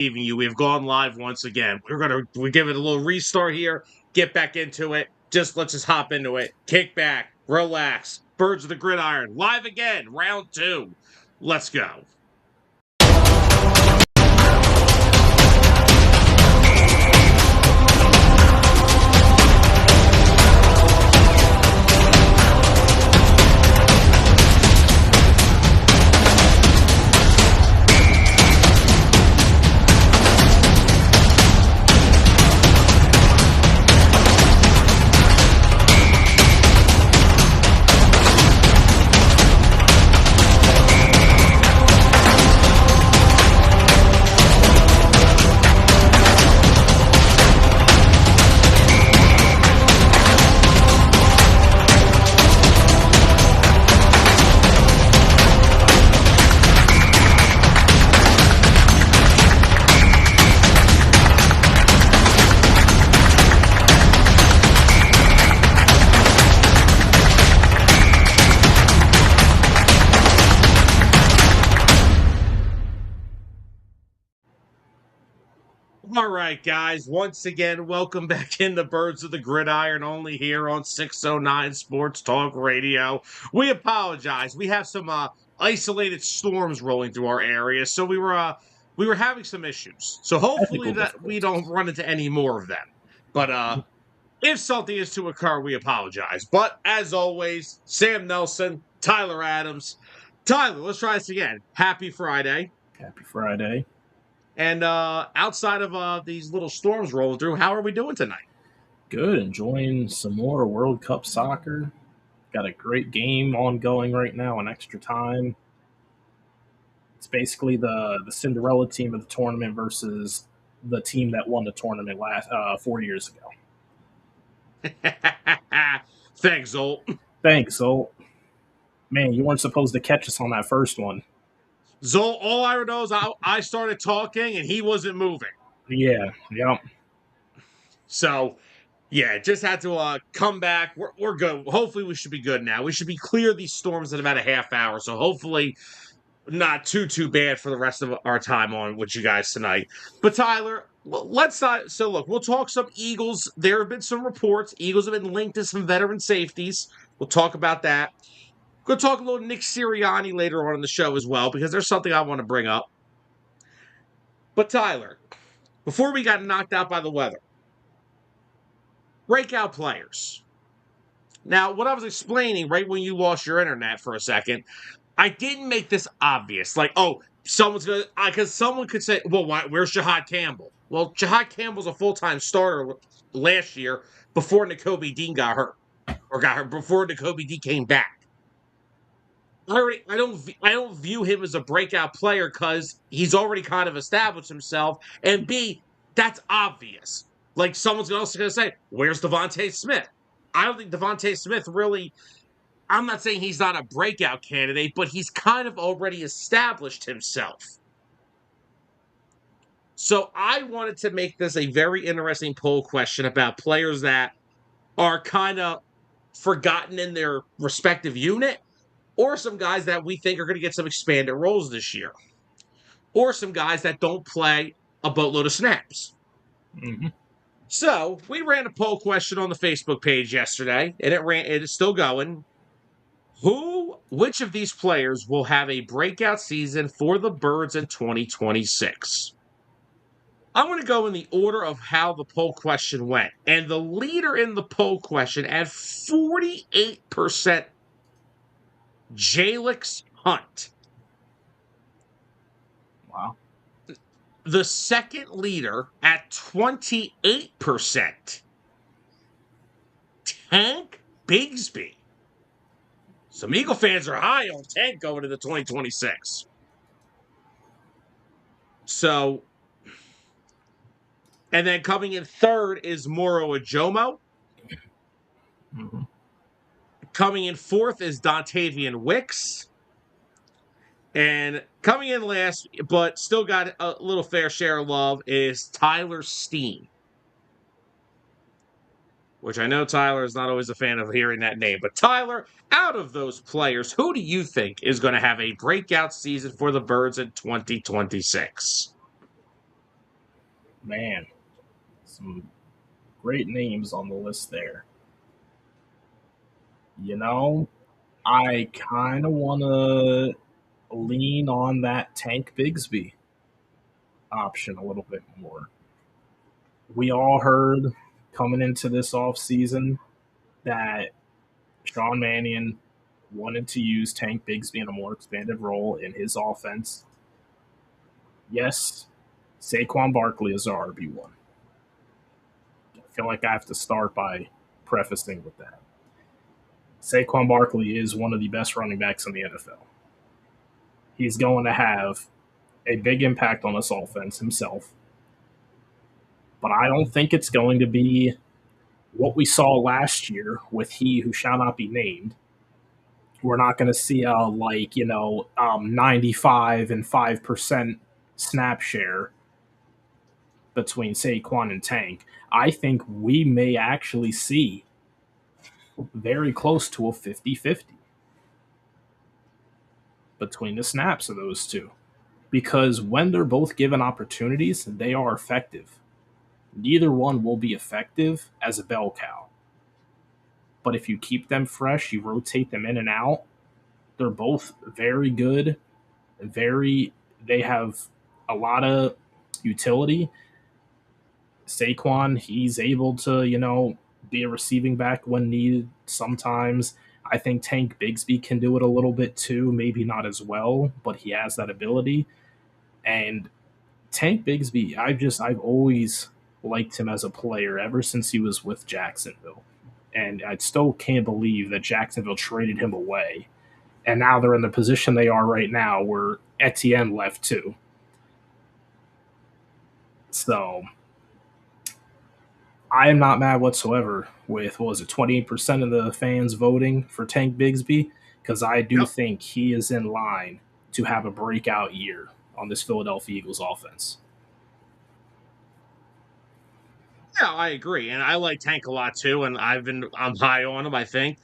you. We have gone live once again. We give it a little restart here, get back into it. Let's just hop into it. Kick back, relax. Birds of the Gridiron, live again, round 2. Let's go. All right, guys. Once again, welcome back into Birds of the Gridiron, only here on 609 Sports Talk Radio. We apologize. We have some isolated storms rolling through our area, so we were having some issues. So hopefully that we don't run into any more of them. But if something is to occur, we apologize. But as always, Sam Nelson, Tyler Adams. Tyler, let's try this again. Happy Friday. Happy Friday. And outside of these little storms rolling through, how are we doing tonight? Good. Enjoying some more World Cup soccer. Got a great game ongoing right now in extra time. It's basically the Cinderella team of the tournament versus the team that won the tournament 4 years ago. Thanks, Zolt. Thanks, Zolt. Man, you weren't supposed to catch us on that first one. Zolt, all I know is I started talking and he wasn't moving. Yeah, yep. So, yeah, just had to come back. We're good. Hopefully we should be good now. We should be clear of these storms in about a half hour. So hopefully not too bad for the rest of our time on with you guys tonight. But Tyler, let's not. So look, we'll talk some Eagles. There have been some reports. Eagles have been linked to some veteran safeties. We'll talk about that. We'll talk a little Nick Sirianni later on in the show as well, because there's something I want to bring up. But Tyler, before we got knocked out by the weather, breakout players. Now, what I was explaining right when you lost your internet for a second, I didn't make this obvious. Like, oh, someone's going to, because someone could say, well, where's Jahad Campbell? Well, Jahad Campbell's a full-time starter last year before Nakobe Dean got hurt, before Nakobe Dean came back. I don't view him as a breakout player because he's already kind of established himself. And B, that's obvious. Like, someone's also going to say, where's Devontae Smith? I don't think Devontae Smith really, I'm not saying he's not a breakout candidate, but he's kind of already established himself. So I wanted to make this a very interesting poll question about players that are kind of forgotten in their respective unit, or some guys that we think are going to get some expanded roles this year, or some guys that don't play a boatload of snaps. Mm-hmm. So we ran a poll question on the Facebook page yesterday, and it is still going. Which of these players will have a breakout season for the Birds in 2026? I'm going to go in the order of how the poll question went. And the leader in the poll question at 48%, Jalix Hunt. Wow. The second leader at 28%, Tank Bigsby. Some Eagle fans are high on Tank going into 2026. So, and then coming in third is Moro Ajomo. Mm-hmm. Coming in fourth is Dontavian Wicks. And coming in last, but still got a little fair share of love, is Tyler Steen. Which I know Tyler is not always a fan of hearing that name. But Tyler, out of those players, who do you think is going to have a breakout season for the Birds in 2026? Man, some great names on the list there. You know, I kind of want to lean on that Tank Bigsby option a little bit more. We all heard coming into this offseason that Sean Mannion wanted to use Tank Bigsby in a more expanded role in his offense. Yes, Saquon Barkley is our RB1. I feel like I have to start by prefacing with that. Saquon Barkley is one of the best running backs in the NFL. He's going to have a big impact on this offense himself, but I don't think it's going to be what we saw last year with he who shall not be named. We're not going to see a 95.5% snap share between Saquon and Tank. I think we may actually see very close to a 50-50 between the snaps of those two. Because when they're both given opportunities, they are effective. Neither one will be effective as a bell cow. But if you keep them fresh, you rotate them in and out, they're both very good. They have a lot of utility. Saquon, he's able to, be a receiving back when needed sometimes. I think Tank Bigsby can do it a little bit too, maybe not as well, but he has that ability. And Tank Bigsby, I've always liked him as a player ever since he was with Jacksonville. And I still can't believe that Jacksonville traded him away. And now they're in the position they are right now where Etienne left too. So I am not mad whatsoever with, what was it, 28% of the fans voting for Tank Bigsby, because I do Yep. think he is in line to have a breakout year on this Philadelphia Eagles offense. Yeah, I agree, and I like Tank a lot too. And I'm high on him. I think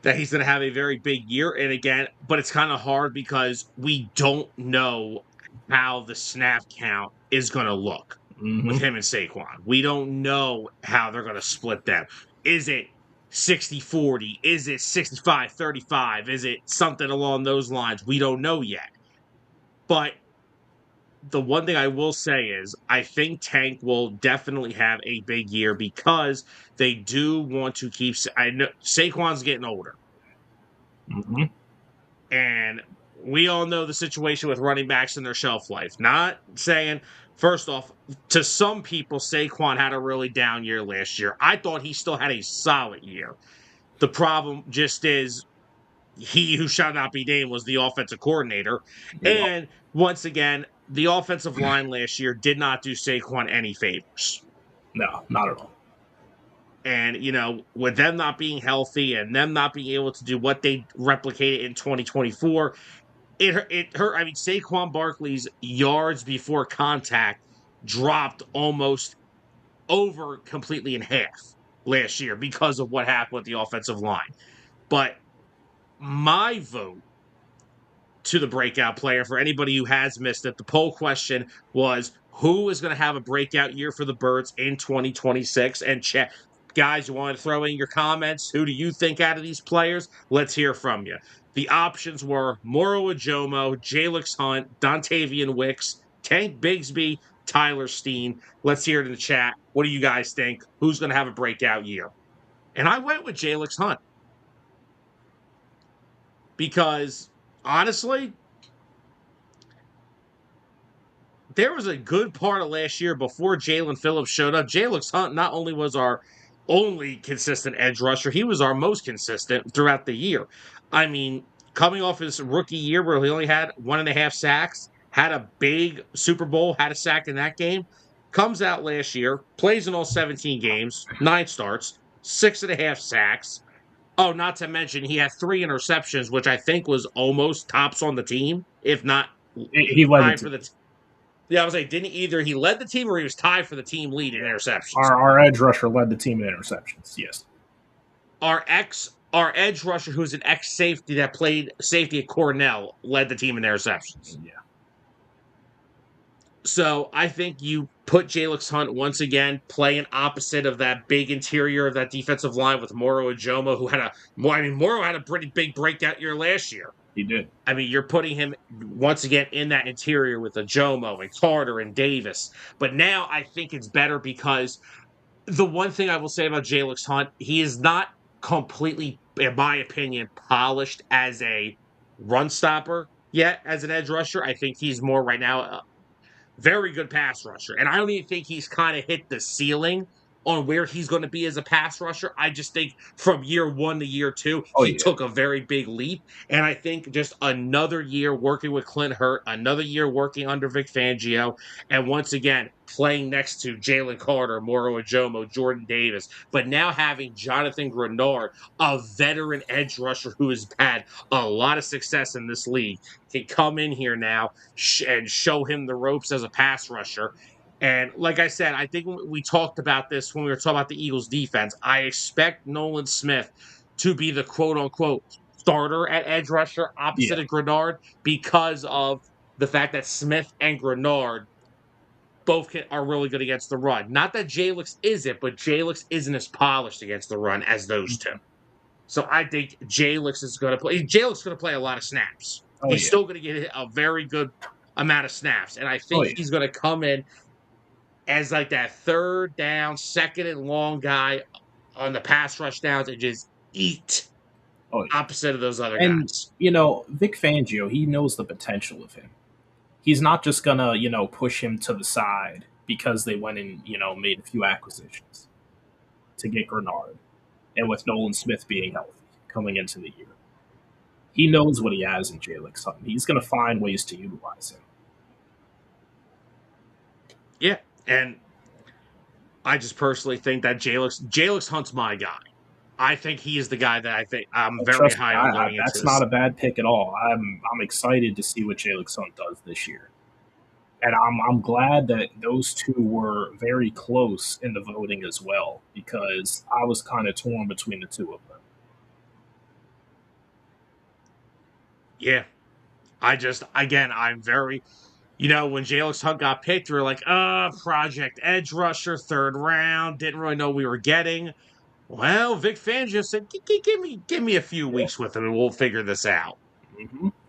that he's going to have a very big year. And again, but it's kind of hard because we don't know how the snap count is going to look with Mm-hmm. him and Saquon. We don't know how they're going to split them. Is it 60-40? Is it 65-35? Is it something along those lines? We don't know yet. But the one thing I will say is I think Tank will definitely have a big year because they do want to keep. I know Saquon's getting older. Mm-hmm. And we all know the situation with running backs and their shelf life. Not saying, first off, to some people, Saquon had a really down year last year. I thought he still had a solid year. The problem just is he who shall not be named was the offensive coordinator. Yep. And once again, the offensive line last year did not do Saquon any favors. No, not at all. And, with them not being healthy and them not being able to do what they replicated in 2024, it hurt. I mean, Saquon Barkley's yards before contact dropped almost over completely in half last year because of what happened with the offensive line. But my vote to the breakout player for anybody who has missed it, the poll question was who is going to have a breakout year for the Birds in 2026? And chat, guys, you want to throw in your comments? Who do you think out of these players? Let's hear from you. The options were Moro Ajomo, Jalix Hunt, Dontavian Wicks, Tank Bigsby, Tyler Steen. Let's hear it in the chat. What do you guys think? Who's going to have a breakout year? And I went with Jalix Hunt because honestly, there was a good part of last year before Jalen Phillips showed up. Jalix Hunt not only was our only consistent edge rusher, he was our most consistent throughout the year. I mean, coming off his rookie year where he only had 1.5 sacks, had a big Super Bowl, had a sack in that game, comes out last year, plays in all 17 games, 9 starts, 6.5 sacks. Oh, not to mention he had 3 interceptions, which I think was almost tops on the team, if not He led the tied for team. the yeah, I was like, didn't either he led the team or he was tied for the team lead in Yeah. interceptions. Our edge rusher led the team in interceptions. Yes. Our edge rusher, who's an ex safety that played safety at Cornell, led the team in interceptions. Yeah. So I think you put Jalix Hunt once again playing opposite of that big interior of that defensive line with Moro Ajomo, who had Moro had a pretty big breakout year last year. He did. I mean, you're putting him once again in that interior with Ajomo and Carter and Davis. But now I think it's better because the one thing I will say about Jalix Hunt, he is not completely, in my opinion, polished as a run stopper yet as an edge rusher. I think he's more right now very good pass rusher. And I don't even think he's kind of hit the ceiling on where he's going to be as a pass rusher. I just think from year one to year two, Oh he yeah. took a very big leap. And I think just another year working with Clint Hurt, another year working under Vic Fangio, and once again, playing next to Jalen Carter, Moro Ajomo, Jordan Davis, but now having Jonathan Grenard, a veteran edge rusher who has had a lot of success in this league, can come in here now and show him the ropes as a pass rusher. And like I said, I think we talked about this when we were talking about the Eagles defense. I expect Nolan Smith to be the quote unquote starter at edge rusher opposite Yeah. of Grenard because of the fact that Smith and Grenard are really good against the run. Not that Jalix isn't, but Jalix isn't as polished against the run as those two. So I think Jalix is going to play. Jalix is going to play a lot of snaps. Oh He's yeah. still going to get a very good amount of snaps, and I Oh think yeah. he's going to come in as like that third down, second and long guy on the pass rush downs and just eat Oh yeah. opposite of those other And guys. Vic Fangio, he knows the potential of him. He's not just gonna, push him to the side because they went and, made a few acquisitions to get Grenard. And with Nolan Smith being healthy coming into the year. He knows what he has in Jalen Sutton. He's gonna find ways to utilize him. Yeah, and I just personally think that Jalix Hunt's my guy. I think he is the guy that I think I'm Oh, very trust me, high on going into that's not this. a bad pick at all. I'm excited to see what Jalen Sutton does this year. And I'm glad that those two were very close in the voting as well, because I was kind of torn between the two of them. Yeah, I'm very, when Jalix Hunt got picked, we were like, Project Edge Rusher, third round. Didn't really know we were getting. Well, Vic Fangio said, give me a few Yeah, weeks with him and we'll figure this out.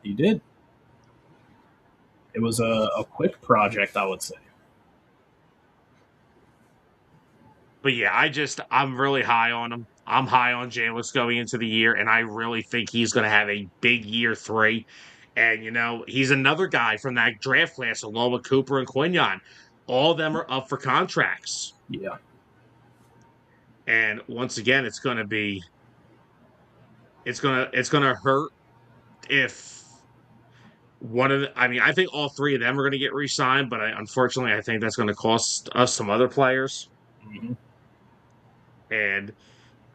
he did. It was a quick project, I would say. But yeah, I'm really high on him. I'm high on Jalix going into the year, and I really think he's going to have a big year three. And, he's another guy from that draft class, along with Cooper and Quinion. All of them are up for contracts. Yeah, And once again, it's gonna hurt if I think all three of them are going to get re-signed, but unfortunately, I think that's going to cost us some other players, hmm and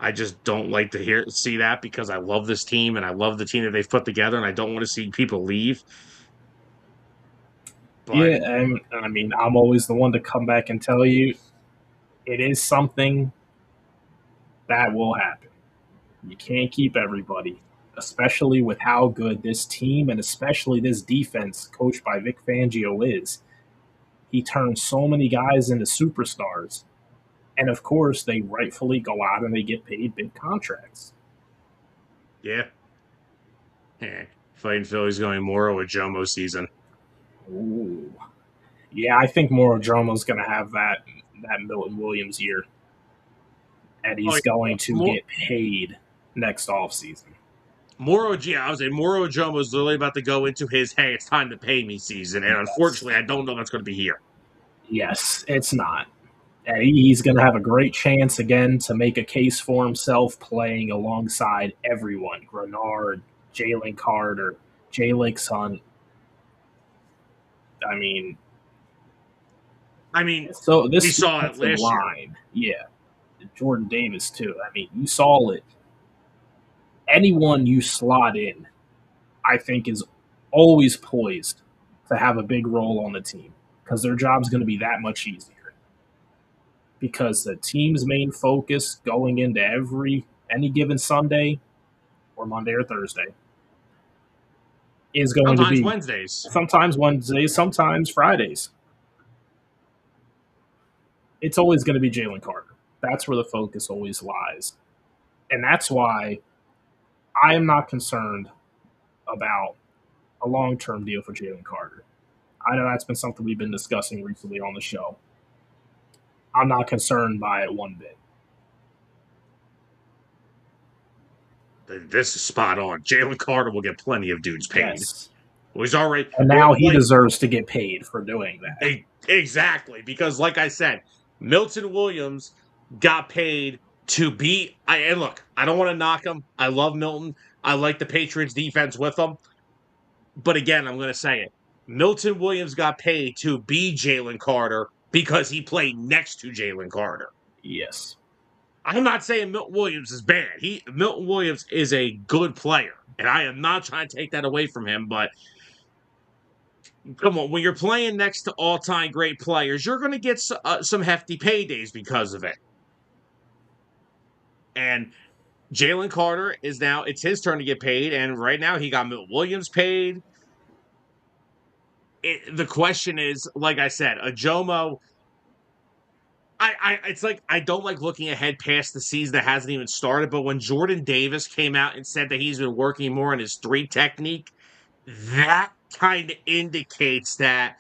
I just don't like to see that because I love this team and I love the team that they've put together, and I don't want to see people leave. But yeah. And I mean, I'm always the one to come back and tell you it is something that will happen. You can't keep everybody, especially with how good this team and especially this defense coached by Vic Fangio is. He turns so many guys into superstars. And of course, they rightfully go out and they get paid big contracts. yeah, fighting Philly's going more with Jomo season. Ooh. Yeah, I think Morodromo's going to have that Milton Williams year, and Oh, he's yeah. going to get paid next offseason. Yeah, I was saying Moro Jomo is literally about to go into his "Hey, it's time to pay me" season, and Yes. unfortunately, I don't know that's going to be here. Yes, it's not. And he's going to have a great chance again to make a case for himself playing alongside everyone Grenard, Jalen Carter, Jalix Hunt. I mean, I mean, so we this saw it defensive last year. line, yeah, Jordan Davis too. I mean, you saw it. Anyone you slot in, I think, is always poised to have a big role on the team because their job's going to be that much easier. Because the team's main focus going into any given Sunday or Monday or Thursday is going to Sometimes be Wednesdays. sometimes Wednesdays, sometimes Fridays. it's always going to be Jalen Carter. That's where the focus always lies. And that's why I am not concerned about a long term deal for Jalen Carter. I know that's been something we've been discussing recently on the show. I'm not concerned by it one bit. This is spot on. Jalen Carter will get plenty of dudes paid. Yes. Well, he's already And well, now he deserves to get paid for doing that. exactly, because like I said, Milton Williams got paid to be. And look, I don't want to knock him. I love Milton. I like the Patriots defense with him. But again, I'm going to say it. Milton Williams got paid to be Jalen Carter because he played next to Jalen Carter. Yes. I'm not saying Milton Williams is bad. Milton Williams is a good player, and I am not trying to take that away from him. But come on, when you're playing next to all-time great players, you're going to get some hefty paydays because of it. And Jalen Carter is now, it's his turn to get paid, and right now he got Milton Williams paid. The question is, like I said, Ajomo, it's like I don't like looking ahead past the season that hasn't even started, but when Jordan Davis came out and said that he's been working more on his 3 technique, that kind of indicates that,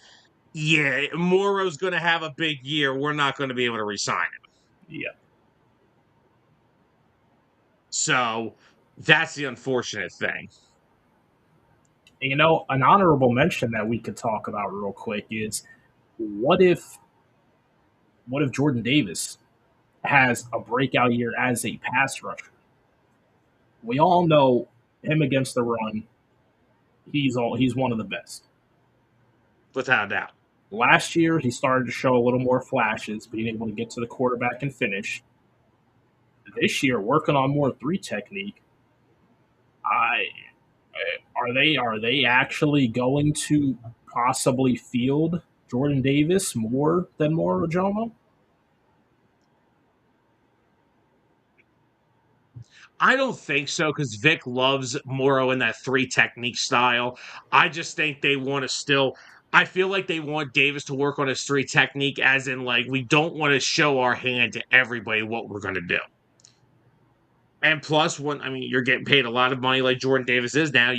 yeah, Moro's going to have a big year. We're not going to be able to resign him. Yeah. So that's the unfortunate thing. And, an honorable mention that we could talk about real quick is what if Jordan Davis has a breakout year as a pass rusher? We all know him against the run. He's one of the best. Without a doubt. Last year, he started to show a little more flashes, being able to get to the quarterback and finish. This year, working on more 3 technique. Are they actually going to possibly field Jordan Davis more than Moro Ojomo? I don't think so because Vic loves Moro in that 3 technique style. I just think they want to still. I feel like they want Davis to work on his 3 technique, as in, like, we don't want to show our hand to everybody what we're going to do. And plus, you're getting paid a lot of money like Jordan Davis is now.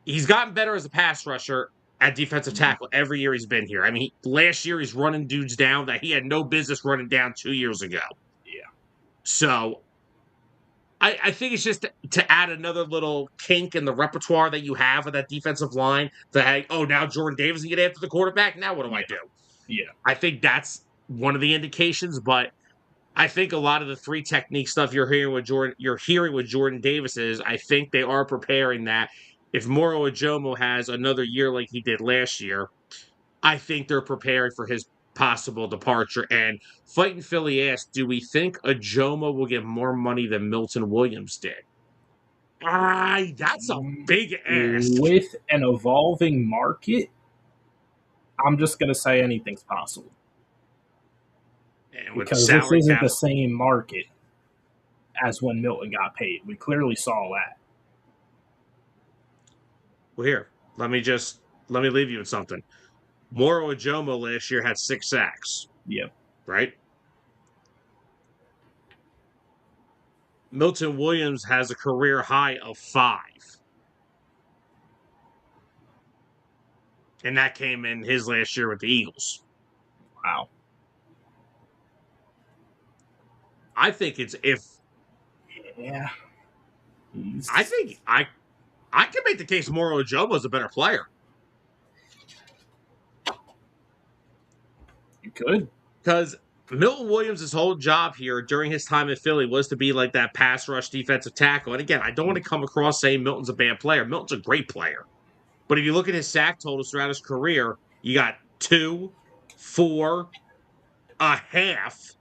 He's gotten better as a pass rusher at defensive tackle every year he's been here. Last year he's running dudes down that he had no business running down 2 years ago. Yeah. So I think it's just to add another little kink in the repertoire that you have of that defensive line. That, now Jordan Davis can get after the quarterback. Now what do I do? Yeah. I think that's one of the indications, but I think a lot of the 3 technique stuff you're hearing with Jordan Davis is, I think they are preparing that if Moro Ojomo has another year like he did last year, I think they're preparing for his possible departure. And Fighting Philly asked, do we think Ojomo will get more money than Milton Williams did? That's a big ask. With an evolving market, I'm just going to say anything's possible. Because this isn't the same market as when Milton got paid. We clearly saw that. Well, here, let me leave you with something. Moro Ojomo last year had 6 sacks. Yep. Right? Milton Williams has a career high of 5. And that came in his last year with the Eagles. Wow. I think it's Yeah. I think I can make the case Moro Ojomo is a better player. You could. Because Milton Williams' whole job here during his time in Philly was to be like that pass rush defensive tackle. And again, I don't want to come across saying Milton's a bad player. Milton's a great player. But if you look at his sack totals throughout his career, you got 2, 4, a half,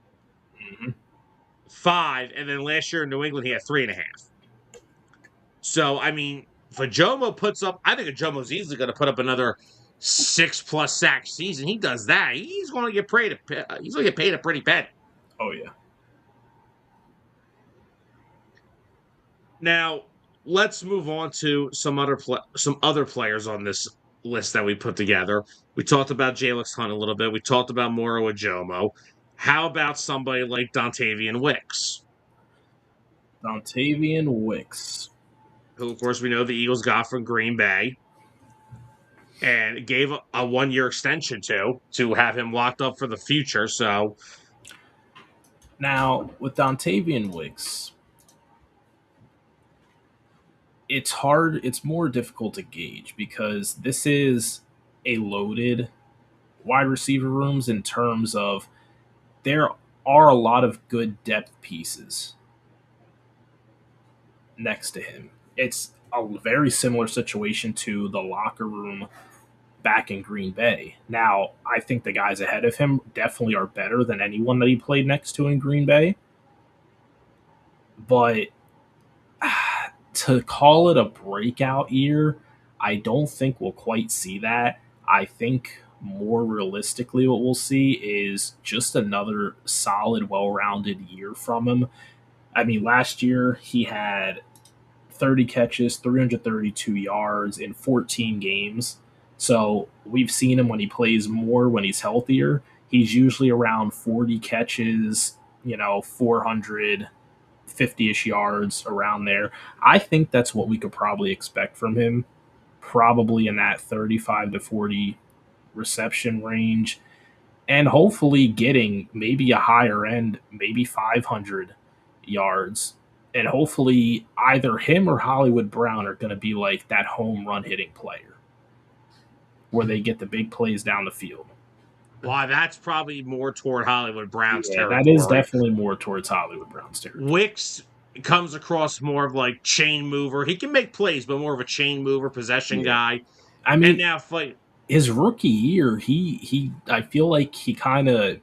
5, and then last year in New England he had 3.5. So, if Ojomo puts up, I think Ojomo's easily going to put up another 6+ sack season. He does that, he's going to get paid. He's going to get paid a pretty penny. Oh yeah. Now let's move on to some other players on this list that we put together. We talked about Jalix Hunt a little bit. We talked about Moro Ojomo. How about somebody like Dontavian Wicks, Dontavian Wicks. who, of course, we know the Eagles got from Green Bay and gave a 1 year extension to have him locked up for the future. So, Now, with Dontavian Wicks, it's hard, it's more difficult to gauge because this is a loaded wide receiver rooms in terms of there are a lot of good depth pieces next to him. It's a very similar situation to the locker room back in Green Bay. Now, I think the guys ahead of him definitely are better than anyone that he played next to in Green Bay. But to call it a breakout year, I don't think we'll quite see that. I think more realistically, what we'll see is just another solid, well rounded year from him. I mean, last year he had 30 catches, 332 yards in 14 games. So we've seen him when he plays more, when he's healthier. He's usually around 40 catches, 450 ish yards around there. I think that's what we could probably expect from him, probably in that 35 to 40 reception range, and hopefully getting maybe a higher end, maybe 500 yards. And hopefully either him or Hollywood Brown are going to be like that home run hitting player where they get the big plays down the field. why that's probably more toward Hollywood Brown's Yeah, that is territory. definitely more towards Hollywood Brown's territory. Wicks comes across more of like chain mover. He can make plays, but more of a chain mover, possession Yeah. guy. I And mean, now fight. his rookie year, he I feel like he kind of,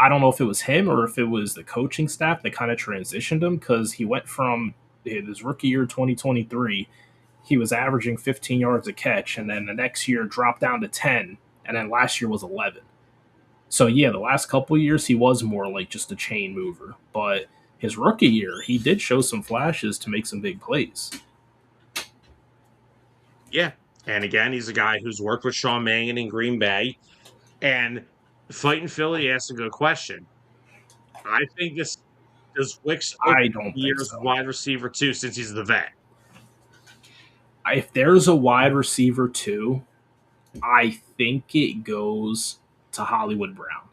I don't know if it was him or if it was the coaching staff that kind of transitioned him, because he went from his rookie year 2023, he was averaging 15 yards a catch, and then the next year dropped down to 10, and then last year was 11. So yeah, the last couple of years he was more like just a chain mover, but his rookie year he did show some flashes to make some big plays. Yeah. And again, he's a guy who's worked with Sean Mangan in Green Bay. And Fighting Philly asked a good question. I think this does Wicks open I don't think years so. wide receiver too, since he's the vet. If there's a wide receiver too, I think it goes to Hollywood Brown.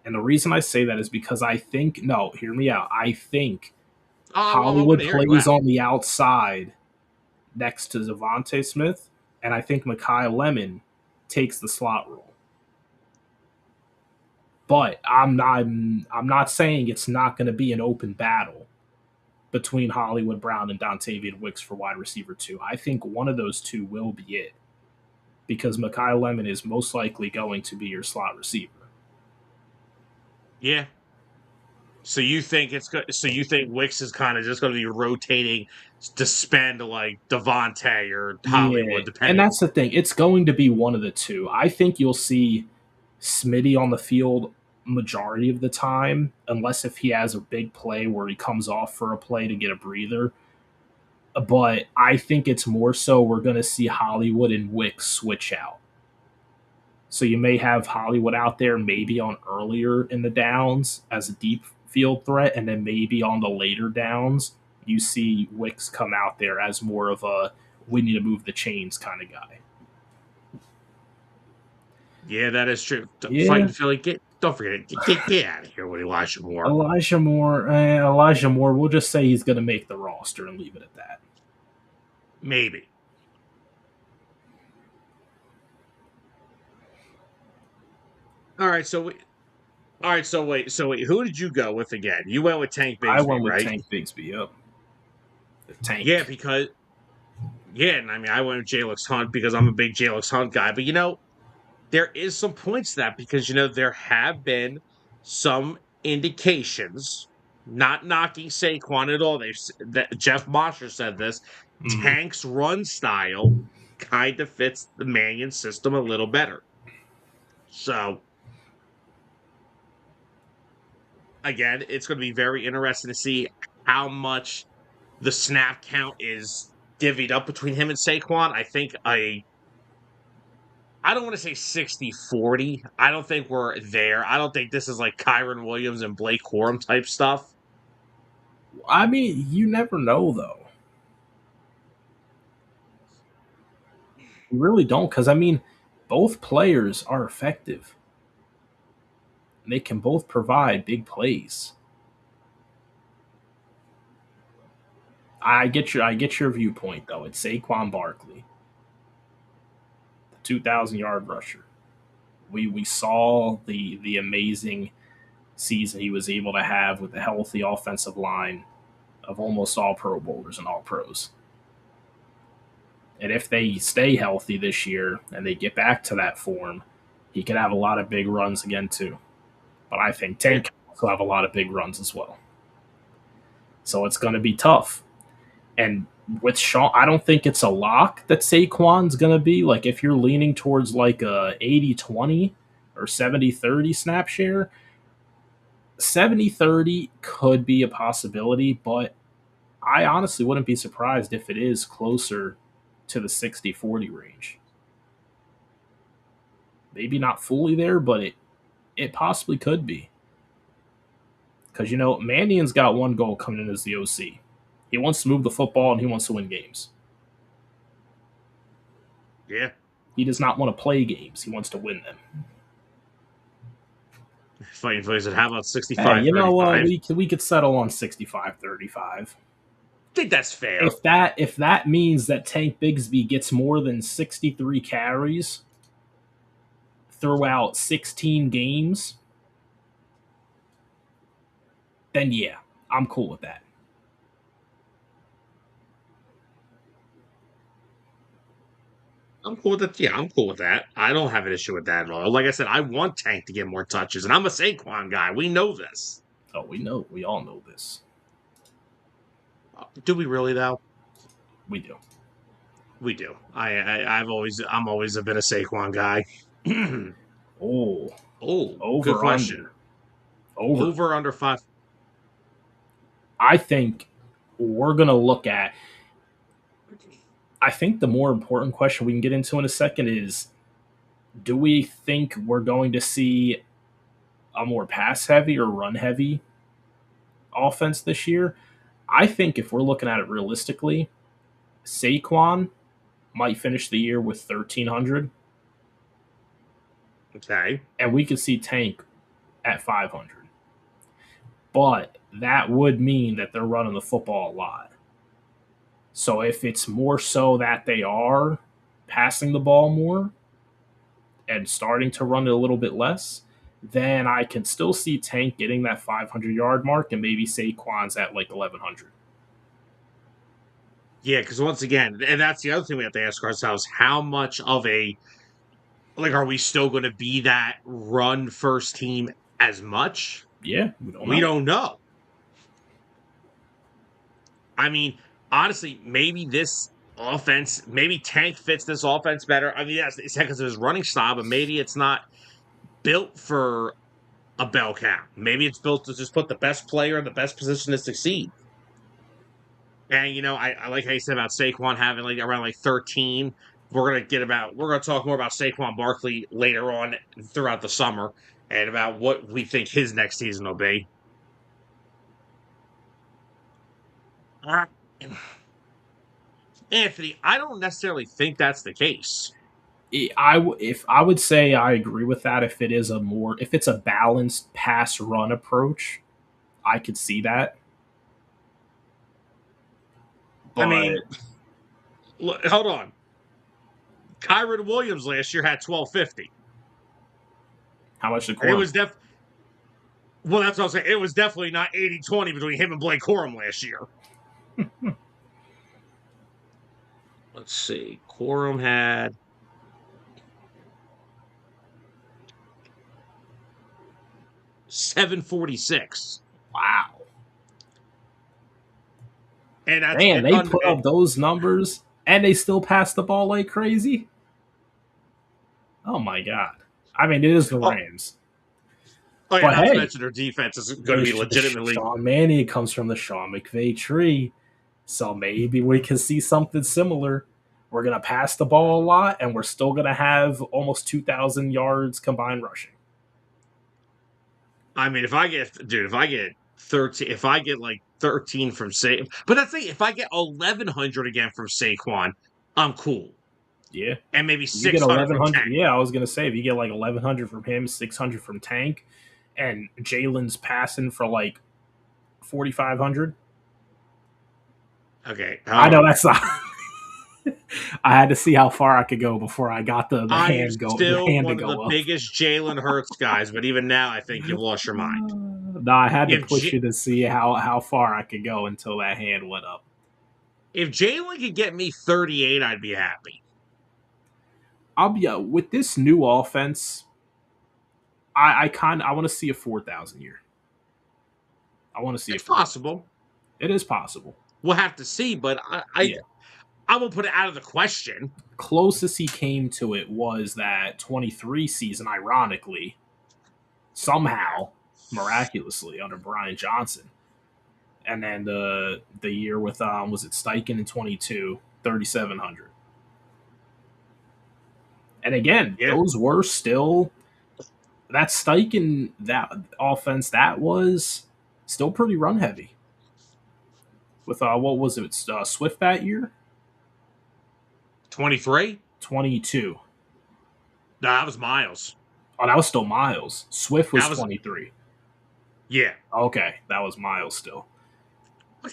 And the reason I say that is because I think, no, hear me out. I think Oh, I'm going Hollywood to hear you plays out. on the outside next to Devontae Smith, and I think Mekhi Lemon takes the slot role. But I'm not saying it's not going to be an open battle between Hollywood Brown and Dontavian Wicks for wide receiver two. I think one of those two will be it, because Mekhi Lemon is most likely going to be your slot receiver. Yeah. So you think it's good? So you think Wicks is kind of just going to be rotating to spend like Devontae or Yeah, Hollywood, and depending. that's the thing. It's going to be one of the two. I think you'll see Smitty on the field majority of the time, unless if he has a big play where he comes off for a play to get a breather. But I think it's more so we're going to see Hollywood and Wicks switch out. So you may have Hollywood out there maybe on earlier in the downs as a deep field threat, and then maybe on the later downs you see Wicks come out there as more of a we need to move the chains kind of guy. Yeah, that is true. Yeah, Fighting Philly, don't forget get out of here with Elijah Moore. Elijah Moore. We'll just say he's going to make the roster and leave it at that. Maybe. All right, so all right, so wait, who did you go with again? You went with Tank I Bigsby, went with right? Tank Bigsby. Up the Yeah, tank. because yeah, and I mean I went with Jalix Hunt because I'm a big Jalix Hunt guy, but there is some points to that because there have been some indications, not knocking Saquon at all. That Jeff Mosher said this. Mm-hmm. Tank's run style kind of fits the Mannion system a little better. So again, it's going to be very interesting to see how much the snap count is divvied up between him and Saquon. I I don't want to say 60-40. I don't think we're there. I don't think this is like Kyron Williams and Blake Corum type stuff. I mean, you never know, though. You really don't, because I mean, both players are effective. They can both provide big plays. I get your viewpoint though. It's Saquon Barkley, the 2,000-yard rusher. We saw the amazing season he was able to have with a healthy offensive line of almost all Pro Bowlers and all pros. And if they stay healthy this year and they get back to that form, he could have a lot of big runs again too. But I think Yeah. Tank can also have a lot of big runs as well. So it's going to be tough. And with Sean, I don't think it's a lock that Saquon's going to be. Like, if you're leaning towards like a 80-20 or 70-30 snap share, 70-30 could be a possibility, but I honestly wouldn't be surprised if it is closer to the 60-40 range. Maybe not fully there, but it possibly could be. Because, Mannion's got one goal coming in as the OC. He wants to move the football and he wants to win games. Yeah. He does not want to play games. He wants to win them. Fighting for said, how about 65-35? Hey, you know what? We could settle on 65-35. I think that's fair. If that means that Tank Bigsby gets more than 63 carries throughout 16 games, then yeah, I'm cool with that. I'm cool with that. Yeah, I'm cool with that. I don't have an issue with that at all. Like I said, I want Tank to get more touches, and I'm a Saquon guy. We know this. Oh, we know. We all know this. Do we really though? We do. We do. I'm always a bit of Saquon guy. Oh, Good question. Over under 5. I think we're gonna look at. I think the more important question we can get into in a second is, do we think we're going to see a more pass heavy or run heavy offense this year? I think if we're looking at it realistically, Saquon might finish the year with 1,300. Okay. And we could see Tank at 500. But that would mean that they're running the football a lot. So if it's more so that they are passing the ball more and starting to run it a little bit less, then I can still see Tank getting that 500-yard mark and maybe Saquon's at like 1,100. Yeah, because once again, and that's the other thing we have to ask ourselves, how much of are we still going to be that run first team as much? Yeah, we don't know. I mean, honestly, maybe this offense, maybe Tank fits this offense better. I mean, yes, it's because of his running style, but maybe it's not built for a bell cow. Maybe it's built to just put the best player in the best position to succeed. And I like how you said about Saquon having like around like 13. We're gonna talk more about Saquon Barkley later on throughout the summer and about what we think his next season will be. Anthony, I don't necessarily think that's the case. I would say I agree with that. If it's a balanced pass run approach, I could see that. But, I mean, hold on. Kyron Williams last year had 1,250. How much did Corum? It was well, that's what I was saying. It was definitely not 80-20 between him and Blake Corum last year. Let's see. Corum had 746. Wow. And that's man, they put up those numbers and they still pass the ball like crazy. Oh my god! I mean, it is the Rams. Oh yeah, not to mention their defense is going to be legitimately. Sean Mannion comes from the Sean McVay tree, so maybe we can see something similar. We're going to pass the ball a lot, and we're still going to have almost 2,000 yards combined rushing. I mean, if I get 13, if I get like 13 from but that's it. If I get 1,100 again from Saquon, I'm cool. Yeah. And maybe You get 600 from 1,100. Tank. Yeah, I was going to say, if you get like 1,100 from him, 600 from Tank, and Jalen's passing for like 4,500. Okay. I know that's not. I had to see how far I could go before I got the I am hand still to one of the go up. biggest Jalen Hurts guys, but even now, I think you've lost your mind. No, I had to If push J- you to see how far I could go until that hand went up. if Jalen could get me 38, I'd be happy. I'll be with this new offense. I want to see a 4,000 year. I want to see It's a 4,000. possible. It is possible. We'll have to see, but Yeah. I won't put it out of the question. Closest he came to it was that 23 season, ironically, somehow, miraculously, under Brian Johnson. And then the year with was it Steichen in 22, 3,700. And again, Yeah. those were still that Steichen, that offense, that was still pretty run heavy. With what was it? Swift that year? 23? 22. No, that was Miles. Oh, that was still Miles. Swift was That was 23. Yeah. Okay, that was Miles still.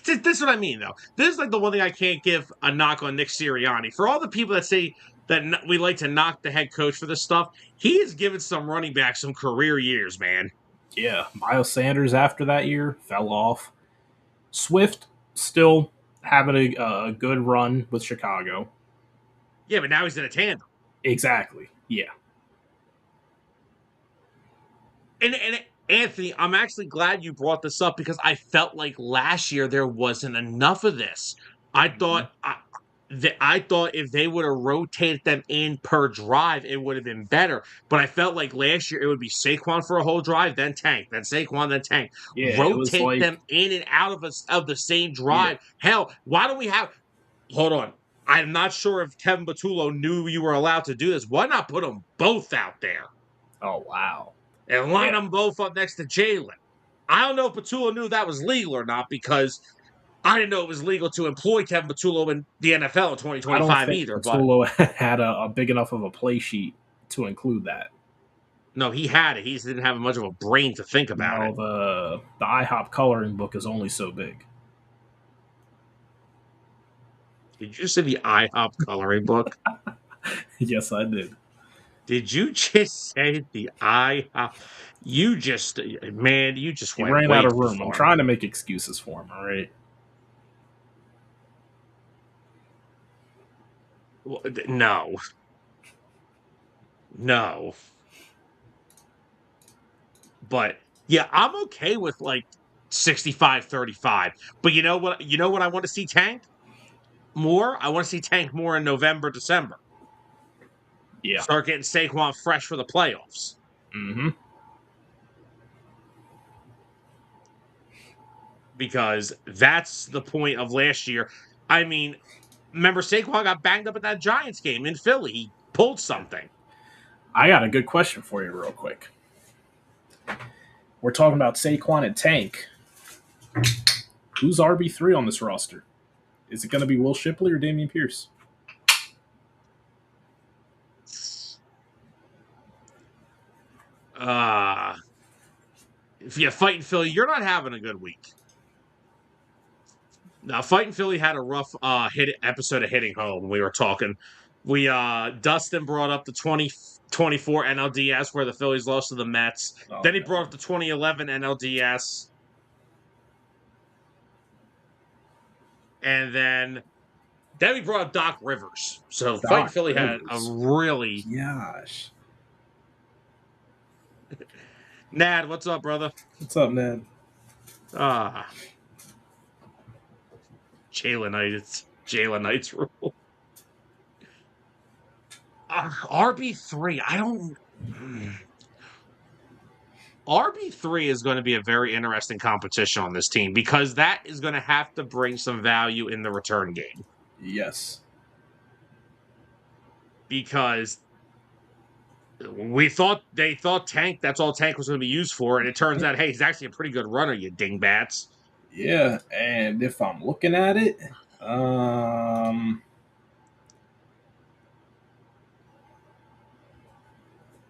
This is what I mean, though. This is like the one thing I can't give a knock on Nick Sirianni. For all the people that say that we like to knock the head coach for this stuff, he has given some running backs some career years, man. Yeah, Miles Sanders after that year fell off. Swift still having a good run with Chicago. Yeah, but now he's in a tandem. Exactly. Yeah. And Anthony, I'm actually glad you brought this up because I felt like last year there wasn't enough of this. I thought I thought if they would have rotated them in per drive, it would have been better. But I felt like last year it would be Saquon for a whole drive, then Tank, then Saquon, then Tank. Yeah, it was Rotate like them in and out of the same yeah. drive. Hell, why don't we have? Hold on. I'm not sure if Kevin Batullo knew you were allowed to do this. Why not put them both out there Oh wow. and line Yeah. them both up next to Jalen? I don't know if Batullo knew that was legal or not because I didn't know it was legal to employ Kevin Batullo in the NFL in I don't 2025 think either. But Patullo had a big enough of a play sheet to include that. no, he had it. He just didn't have much of a brain to think about No, it. the IHOP coloring book is only so big. Did you say the IHOP coloring book? Yes, I did. Did you just say the IHOP? You just, man, you just He went ran out way of too room. I'm far. trying to make excuses for him. All right. No. No. But yeah, I'm okay with like 65-35. But you know what? You know what I want to see Tank more? I want to see Tank more in November, December. Yeah. Start getting Saquon fresh for the playoffs. Mm-hmm. Because that's the point of last year. I mean, remember Saquon got banged up at that Giants game in Philly. He pulled something. I got a good question for you, real quick. We're talking about Saquon and Tank. Who's RB3 on this roster? Is it going to be Will Shipley or Dameon Pierce? If you're fighting Philly, you're not having a good week. Now, fighting Philly had a rough episode of Hitting Home. We were talking. Dustin brought up the 2024 NLDS where the Phillies lost to the Mets. Oh, Then he no. brought up the 2011 NLDS. And then we brought up Doc Rivers. So fighting Philly Rivers. had a really Gosh. Nad, what's up, brother? What's up, Ned? Jalen Knights rule. RB3, I don't. RB3 is going to be a very interesting competition on this team because that is going to have to bring some value in the return game. Yes. because they thought Tank, that's all Tank was going to be used for, and it turns out, hey, he's actually a pretty good runner, you dingbats. Yeah, and if I'm looking at it, um,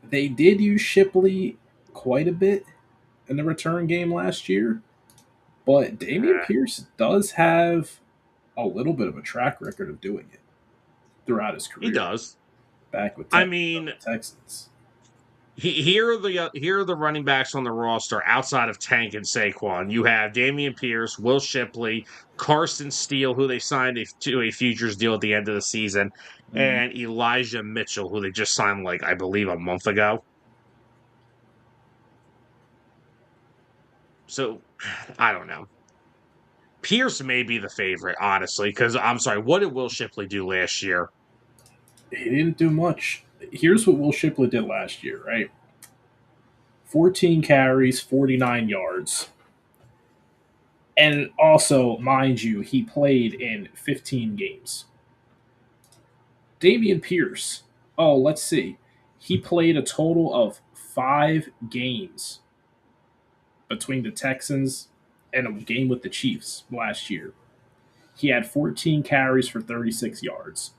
they did use Shipley quite a bit in the return game last year, but Damian Uh, Pierce does have a little bit of a track record of doing it throughout his he career. does. Back with I mean, the Texans. here are the running backs on the roster outside of Tank and Saquon. You have Damian Pierce, Will Shipley, Carson Steele, who they signed to a futures deal at the end of the season, Mm. and Elijah Mitchell, who they just signed, like, I believe, a month ago. So I don't know. Pierce may be the favorite, honestly, because I'm sorry, what did Will Shipley do last year? He didn't do much. Here's what Will Shipley did last year, right? 14 carries, 49 yards. And also, mind you, he played in 15 games. Damian Pierce, oh, let's see. He played a total of 5 games between the Texans and a game with the Chiefs last year. He had 14 carries for 36 yards.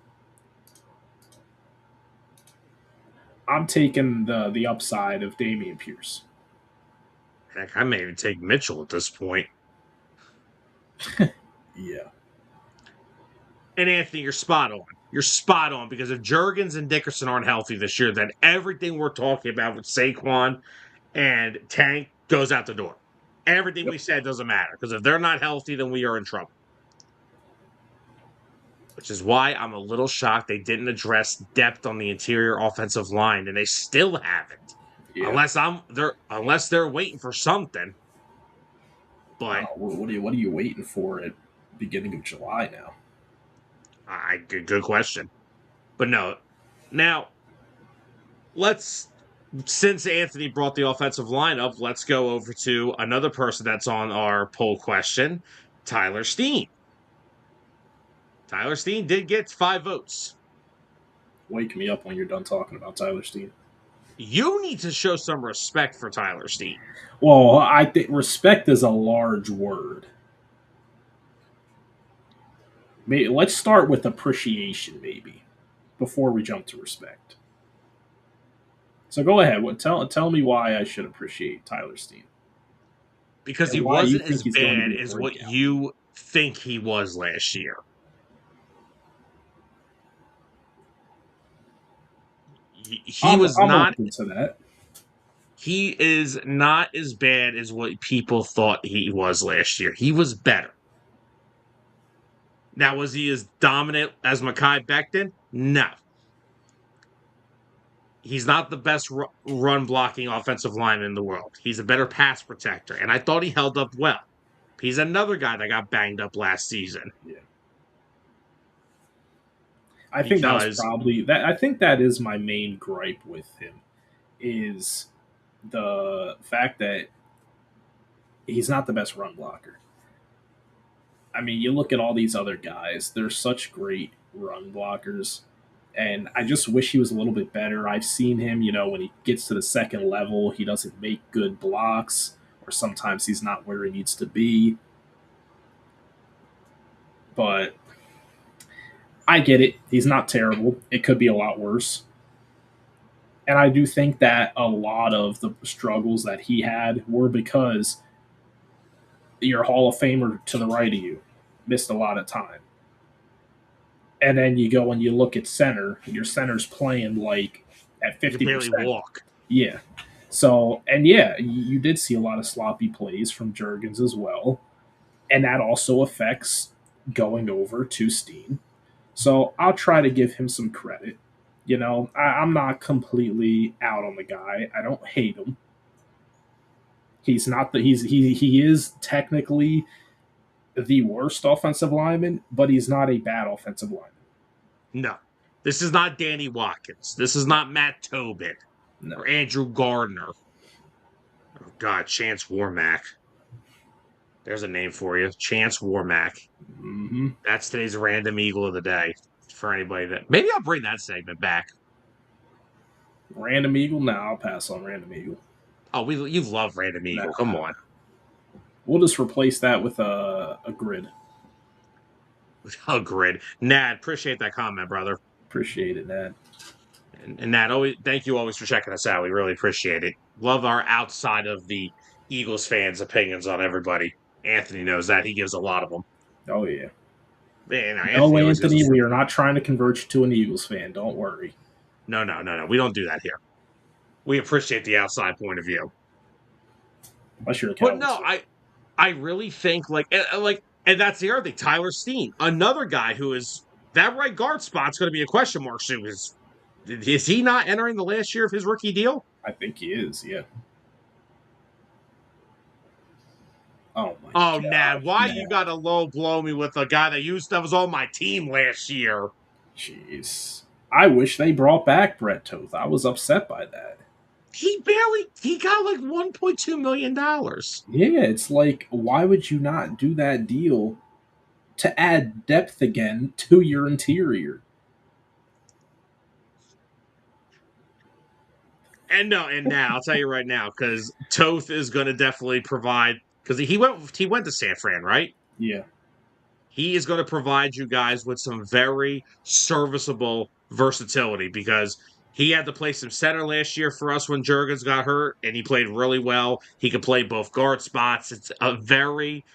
I'm taking the upside of Damian Pierce. Heck, I may even take Mitchell at this point. Yeah. And Anthony, you're spot on. You're spot on because if Jurgens and Dickerson aren't healthy this year, then everything we're talking about with Saquon and Tank goes out the door. Everything Yep. we said doesn't matter because if they're not healthy, then we are in trouble. Which is why I'm a little shocked they didn't address depth on the interior offensive line, and they still haven't. Yeah. Unless they're waiting for something. But What are you waiting for at beginning of July now? good question. But no. Now, let's since Anthony brought the offensive line up, let's go over to another person that's on our poll question, Tyler Steen. Tyler Steen did get 5 votes. Wake me up when you're done talking about Tyler Steen. You need to show some respect for Tyler Steen. Well, I think respect is a large word. Maybe, let's start with appreciation, maybe, before we jump to respect. So go ahead. Tell me why I should appreciate Tyler Steen Because he and why you wasn't think as he's going to bad be a as what breakout. you think he was last year. He was I'm not open to that. he is not as bad as what people thought he was last year. He was better. Now, was he as dominant as Mekhi Becton? No. He's not the best run blocking offensive lineman in the world. He's a better pass protector, and I thought he held up well. He's another guy that got banged up last season Yeah. I think that was because probably that. I think that is my main gripe with him is the fact that he's not the best run blocker. I mean, you look at all these other guys; they're such great run blockers, and I just wish he was a little bit better. I've seen him, when he gets to the second level, he doesn't make good blocks, or sometimes he's not where he needs to be. But I get it; he's not terrible. It could be a lot worse. And I do think that a lot of the struggles that he had were because your Hall of Famer to the right of you missed a lot of time. And then you go and you look at center, your center's playing like at he could barely 50%. walk. Yeah. So, and yeah, you did see a lot of sloppy plays from Jurgens as well. And that also affects going over to Steen. So I'll try to give him some credit. I'm not completely out on the guy. I don't hate him. He's not the he is technically the worst offensive lineman, but he's not a bad offensive lineman. No. This is not Danny Watkins. This is No, not Matt Tobin no. or Andrew Gardner. Oh, God, Chance Warmack. There's a name for you. Chance Warmack. Hmm. That's today's random Eagle of the day. for anybody that maybe I'll bring that segment back. Random Eagle? Nah, I'll pass on Random Eagle. Oh, you love Random Eagle. Nah. Come on. We'll just replace that with a grid. A grid. Nad, appreciate that comment, brother. Appreciate it, Nad. And Nat, always thank you always for checking us out. We really appreciate it. Love our outside of the Eagles fans' opinions on everybody. Anthony knows that. He gives a lot of them. Oh, yeah. Man, No, Anthony always gives Anthony, us. we are not trying to convert you to an Eagles fan. Don't worry. No. We don't do that here. We appreciate the outside point of view. Unless you're a But Cowboys no, fan. I really think and that's the other thing. Tyler Steen, another guy who is that right guard spot's going to be a question mark soon. Is he not entering the last year of his rookie deal? I think he is, yeah. Oh, my Oh, Nad, gosh, why you Nad. got to low blow me with a guy that was on my team last year? Jeez. I wish they brought back Brett Toth. I was upset by that. He got like $1.2 million. Yeah, it's like, why would you not do that deal to add depth again to your interior? And now I'll tell you right now, because Toth is going to definitely provide, because he went to San Fran, right? Yeah. He is going to provide you guys with some very serviceable versatility because he had to play some center last year for us when Jurgens got hurt, and he played really well. He could play both guard spots. It's a very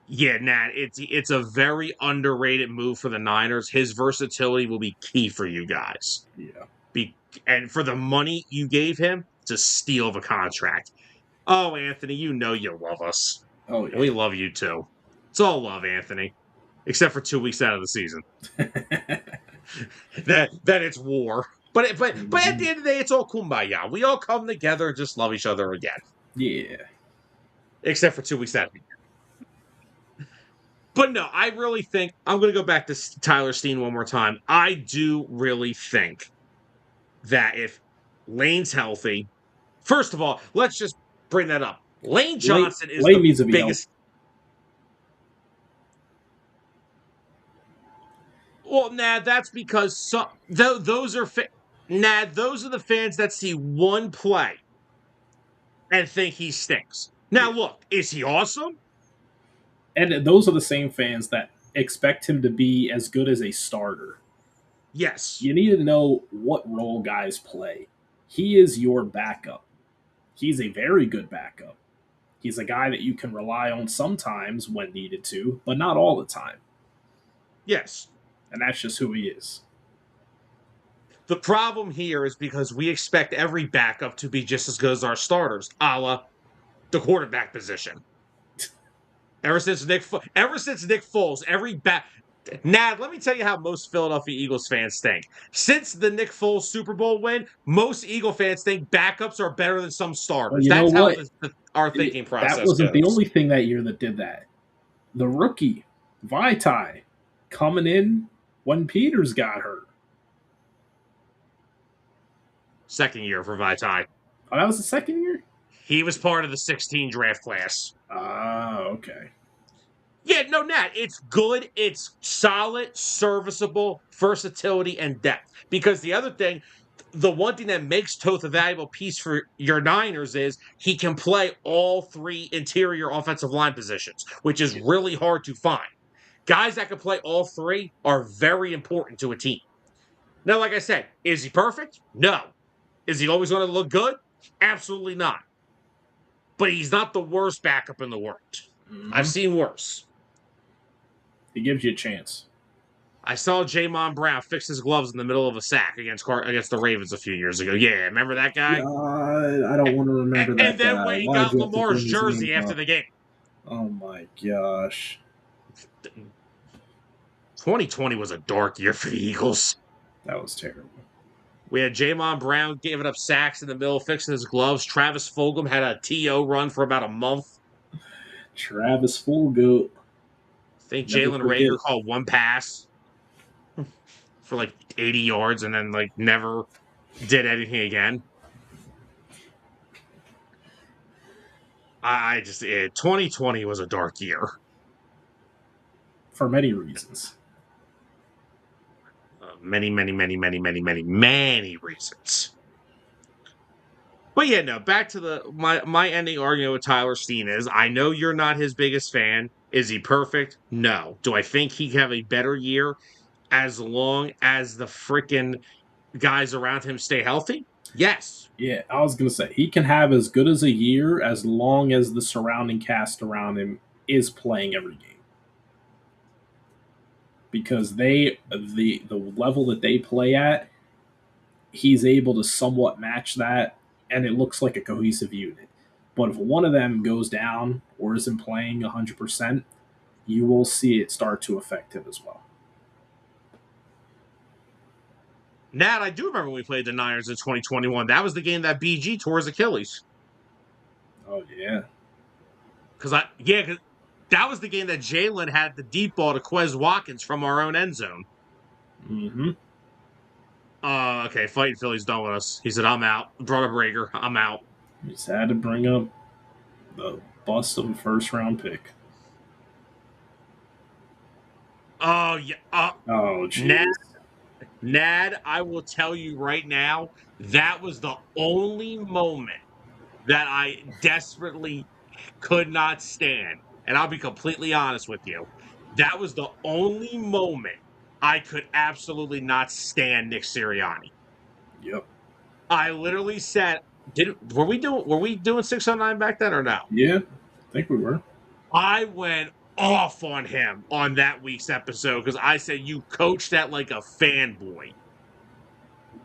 Nat, it's a very underrated move for the Niners. His versatility will be key for you guys. Yeah. And for the money you gave him, it's a steal of a contract. Oh, Anthony, you know you love us. Oh, And we yeah. love you too. It's all love, Anthony. Except for 2 weeks out of the season. That it's war. But at the end of the day, it's all kumbaya. We all come together and just love each other again. Yeah. Except for 2 weeks out of the year. But no, I really think I'm going to go back to Tyler Steen one more time. I do really think that if Lane's healthy, first of all, let's just bring that up. Lane Johnson is Lane the needs to be healthy. biggest. Well, Nad, that's because those are Nad. Those are the fans that see one play and think he stinks. Now, Yeah. look, is he awesome? And those are the same fans that expect him to be as good as a starter. Yes. You need to know what role guys play. He is your backup. He's a very good backup. He's a guy that you can rely on sometimes when needed to, but not all the time. Yes. And that's just who he is. The problem here is because we expect every backup to be just as good as our starters, a la the quarterback position. Ever since Nick Foles, every back. Nad, let me tell you how most Philadelphia Eagles fans think. Since the Nick Foles Super Bowl win, most Eagle fans think backups are better than some Well, starters. you know That's how what? our thinking That process wasn't the goes. only thing that year that did that. The rookie, Vitae, coming in when Peters got hurt. Second year for Vitae. Oh, that was the second year? He was part of the 16 draft class. Ah, okay. Yeah, no, Nat, it's good. It's solid, serviceable, versatility, and depth. Because the other thing, the one thing that makes Toth a valuable piece for your Niners is he can play all three interior offensive line positions, which is Yeah. really hard to find. Guys that can play all three are very important to a team. Now, like I said, is he perfect? No. Is he always going to look good? Absolutely not. But he's not the worst backup in the world. I've Mm-hmm. seen worse. He gives you a chance. I saw Jamon Brown fix his gloves in the middle of a sack against the Ravens a few years ago. Yeah, remember that guy? I don't want to remember And that then guy. went and Why'd got you have to Lamar's bring his name jersey after up? the game. Oh my gosh. 2020 was a dark year for the Eagles. That was terrible. We had Jamon Brown giving up sacks in the middle, fixing his gloves. Travis Fulgham had a TO run for about a month. Travis Fulgoat. I think Never Jalen forget. Rager called one pass for like 80 yards and then like never did anything again. 2020 was a dark year. For many reasons. many, many, many, many, many, many, many reasons. But yeah, no, back to my ending argument with Tyler Steen is I know you're not his biggest fan. Is he perfect? No. Do I think he can have a better year as long as the freaking guys around him stay healthy? Yes. Yeah, I was gonna say he can have as good as a year as long as the surrounding cast around him is playing every game. Because the level that they play at, he's able to somewhat match that, and it looks like a cohesive unit. But if one of them goes down or isn't playing 100%, you will see it start to affect him as well. Nat, I do remember when we played the Niners in 2021. That was the game that BG tore his Achilles. Oh yeah, Cause that was the game that Jalen had the deep ball to Quez Watkins from our own end zone. mm-hmm. Okay, fighting Philly's done with us. He said, I'm out. Brought up Rager. I'm out. Just had to bring up the bust of a first round pick. Oh, yeah. Oh Nad, jeez. Nad, I will tell you right now, that was the only moment that I desperately could not stand. And I'll be completely honest with you. That was the only moment I could absolutely not stand Nick Sirianni. Yep. I literally said, were we doing 609 back then or no? Yeah, I think we were. I went off on him on that week's episode because I said you coached that like a fanboy.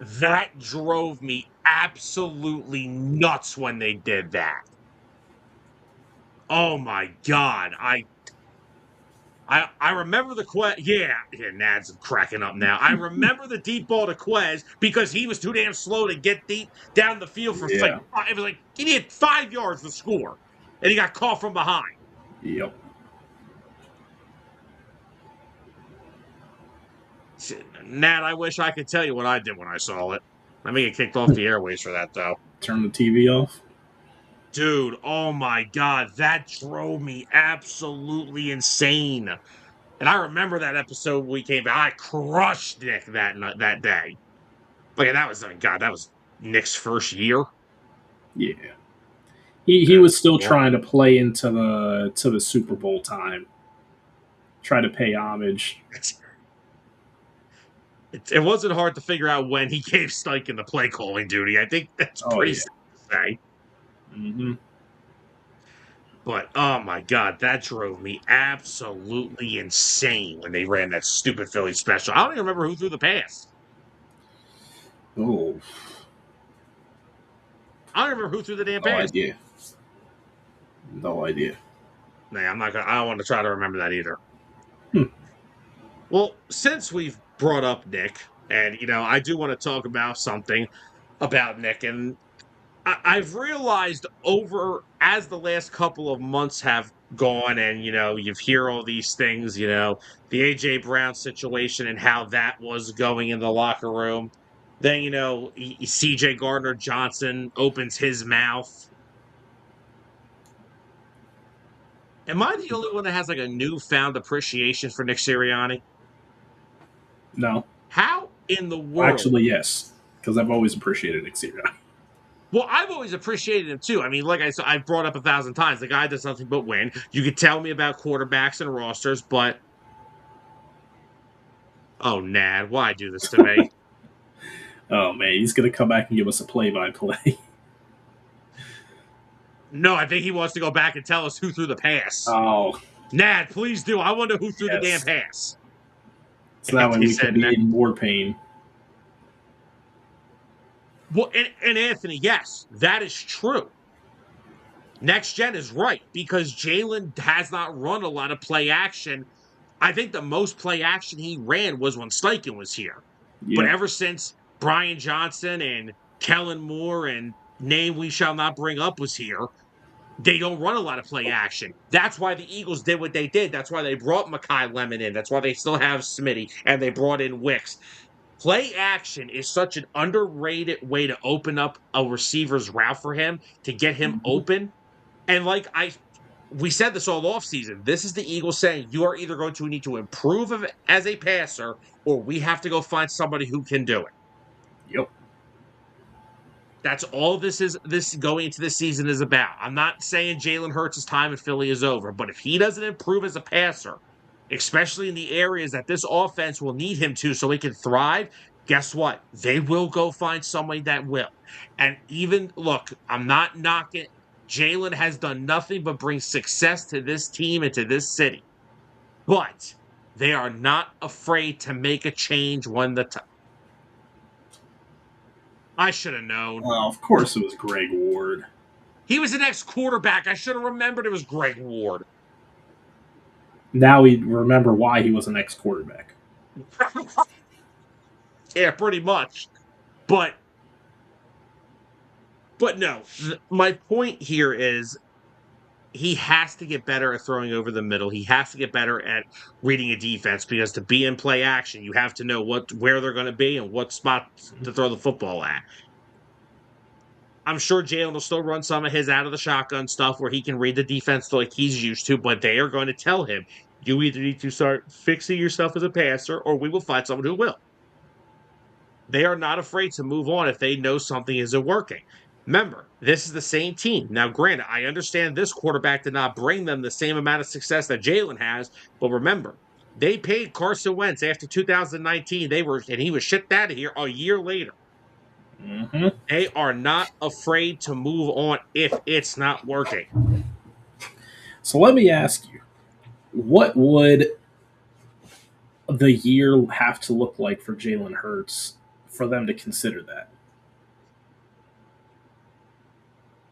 That drove me absolutely nuts when they did that. Oh my god! I remember the Quez. Yeah, Nad's cracking up now. I remember the deep ball to Quez because he was too damn slow to get deep down the field for Yeah. it was like he needed 5 yards to score, and he got caught from behind. Yep. Nat, I wish I could tell you what I did when I saw it. Let me get kicked off the airways for that though. Turn the TV off. Dude, oh my god, that drove me absolutely insane. And I remember that episode we came back. I crushed Nick that day. Like that was God, that was Nick's first year. Yeah. He Good was still Lord. trying to play into the Super Bowl time. Try to pay homage. It wasn't hard to figure out when he gave Steichen the play calling duty. I think that's Oh pretty yeah. safe to say. Mm-hmm. But oh my god, that drove me absolutely insane when they ran that stupid Philly special. I don't even remember who threw the pass. Oh, I don't remember who threw the damn no pass. idea. No idea. Nah, I'm not gonna. I don't want to try to remember that either. Hmm. Well, since we've brought up Nick, and I do want to talk about something about Nick, and I've realized over as the last couple of months have gone, and you've hear all these things, the AJ Brown situation and how that was going in the locker room. Then CJ Gardner Johnson opens his mouth. Am I the only one that has like a newfound appreciation for Nick Sirianni? No. How in the world? Actually, yes. Because I've always appreciated Nick Sirianni. Well, I've always appreciated him too. I mean, like I said, I've brought up 1,000 times. The guy does nothing but win. You could tell me about quarterbacks and rosters, but oh, Nad, why do this to me? Oh man, he's gonna come back and give us a play-by-play. No, I think he wants to go back and tell us who threw the pass. Oh Nad, please do. I wonder who threw the damn yes. pass. So that way He we can said, be in more pain. well, and Anthony, yes, that is true. Next gen is right because Jalen has not run a lot of play action. I think the most play action he ran was when Steichen was here. But Yep. ever since Brian Johnson and Kellen Moore and name we shall not bring up was here, they don't run a lot of play action. That's why the Eagles did what they did. That's why they brought Makai Lemon in. That's why they still have Smitty and they brought in Wicks. Play action is such an underrated way to open up a receiver's route for him to get him Mm-hmm. open. And we said this all offseason. This is the Eagles saying you are either going to need to improve as a passer, or we have to go find somebody who can do it. Yep. That's all this going into this season is about. I'm not saying Jalen Hurts' time in Philly is over, but if he doesn't improve as a passer, especially in the areas that this offense will need him to so he can thrive, guess what? They will go find somebody that will. And even look, I'm not knocking. Jalen has done nothing but bring success to this team and to this city. But they are not afraid to make a change when the time. I should have known. Of course, it was Greg Ward. He was the next quarterback. I should have remembered it was Greg Ward. Now we remember why he was an ex quarterback. Yeah, pretty much. But no, my point here is he has to get better at throwing over the middle. He has to get better at reading a defense because to be in play action, you have to know where they're going to be and what spot to throw the football at. I'm sure Jalen will still run some of his out of the shotgun stuff where he can read the defense like he's used to, but they are going to tell him, you either need to start fixing yourself as a passer or we will find someone who will. They are not afraid to move on if they know something isn't working. Remember, this is the same team. Now, granted, I understand this quarterback did not bring them the same amount of success that Jalen has, but remember, they paid Carson Wentz after 2019. He was shipped out of here a year later. Mm-hmm. They are not afraid to move on if it's not working. So let me ask you, what would the year have to look like for Jalen Hurts for them to consider that?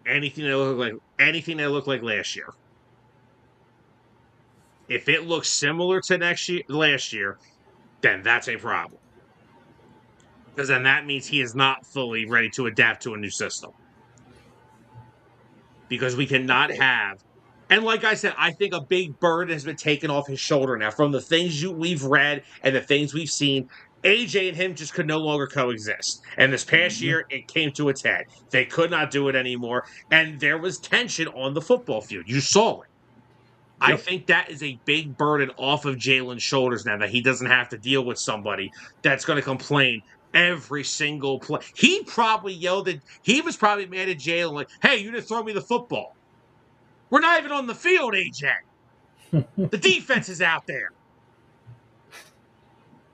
Anything that looked like last year. If it looks similar to last year, then that's a problem. Because then that means he is not fully ready to adapt to a new system. Because we cannot have, and like I said, I think a big burden has been taken off his shoulder now from the things we've read and the things we've seen. AJ and him just could no longer coexist. And this past year, it came to its head. They could not do it anymore. And there was tension on the football field. You saw it. I think that is a big burden off of Jalen's shoulders now that he doesn't have to deal with somebody that's going to complain every single play. He probably he was probably mad at Jalen like, hey, you didn't throw me the football. We're not even on the field, AJ. The defense is out there.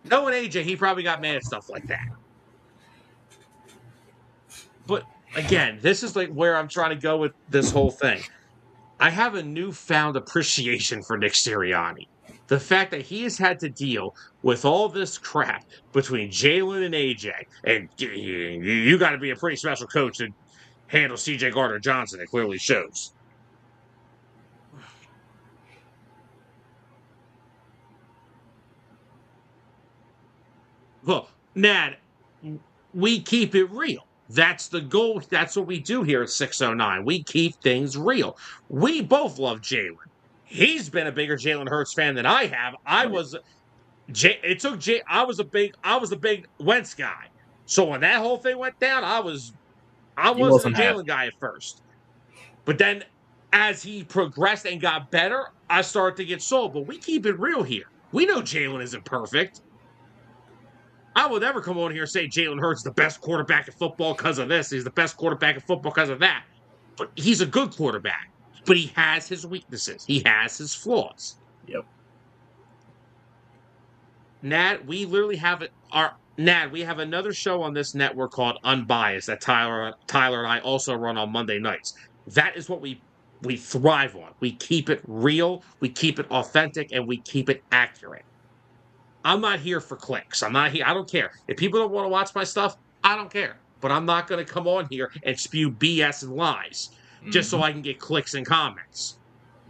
Knowing AJ, he probably got mad at stuff like that. But again, this is like where I'm trying to go with this whole thing. I have a newfound appreciation for Nick Sirianni. The fact that he has had to deal with all this crap between Jalen and AJ, and you got to be a pretty special coach to handle CJ Gardner-Johnson, it clearly shows. Well, Nad, we keep it real. That's the goal. That's what we do here at 609. We keep things real. We both love Jalen. He's been a bigger Jalen Hurts fan than I have. I was a big Wentz guy. So when that whole thing went down, I wasn't a Jalen guy at first. But then as he progressed and got better, I started to get sold. But we keep it real here. We know Jalen isn't perfect. I will never come on here and say Jalen Hurts is the best quarterback in football because of this. He's the best quarterback in football because of that. But he's a good quarterback. But he has his weaknesses. He has his flaws. Yep. Nad, we literally have we have another show on this network called Unbiased that Tyler and I also run on Monday nights. That is what we thrive on. We keep it real, we keep it authentic, and we keep it accurate. I'm not here for clicks. I'm not here. I don't care. If people don't want to watch my stuff, I don't care. But I'm not going to come on here and spew BS and lies just so I can get clicks and comments.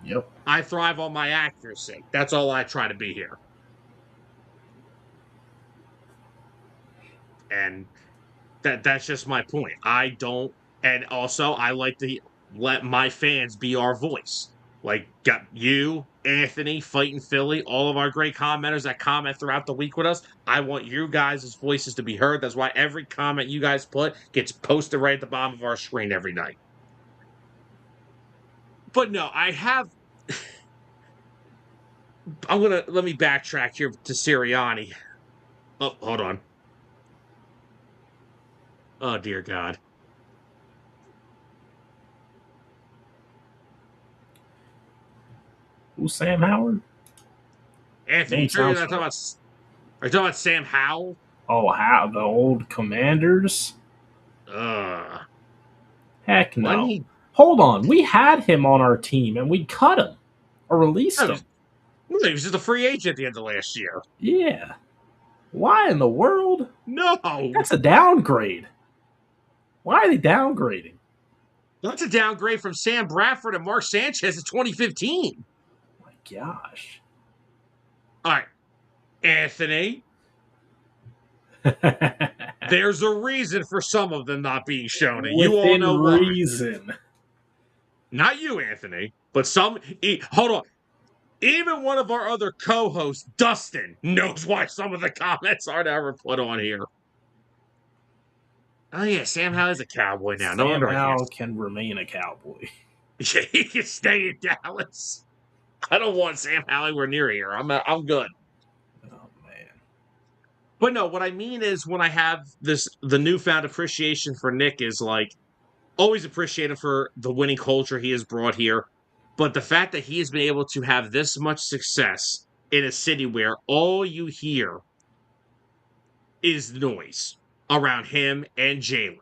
Yep. I thrive on my accuracy. That's all I try to be here. And that's just my point. And also I like to let my fans be our voice. Like, got you, Anthony, Fighting Philly, all of our great commenters that comment throughout the week with us. I want you guys' voices to be heard. That's why every comment you guys put gets posted right at the bottom of our screen every night. But no, I have let me backtrack here to Sirianni. Oh, hold on. Oh dear God. Who's Sam Howard? Anthony, you Name sure you're sounds not talking familiar. about? Are you talking about Sam Howell? Oh, how the old Commanders? Uh, Heck wasn't no. he? Hold on, we had him on our team and we cut him or released No, him. he was just a free agent at the end of last year. Yeah. Why in the world? No, That's a downgrade. Why are they downgrading? that's a downgrade from Sam Bradford and Mark Sanchez in 2015. My gosh. All right, Anthony. There's a reason for some of them not being shown, and you all Within know why. reason. Not you, Anthony, but some. Hold on. Even one of our other co-hosts, Dustin, knows why some of the comments aren't ever put on here. Oh yeah, Sam Howell is a Cowboy now. No Sam wonder I can't. Howell can remain a Cowboy. Yeah, he can stay in Dallas. I don't want Sam Howell anywhere near here. I'm good. Oh man. But no, what I mean is when I have the newfound appreciation for Nick is like always appreciate him for the winning culture he has brought here. But the fact that he has been able to have this much success in a city where all you hear is noise around him and Jalen.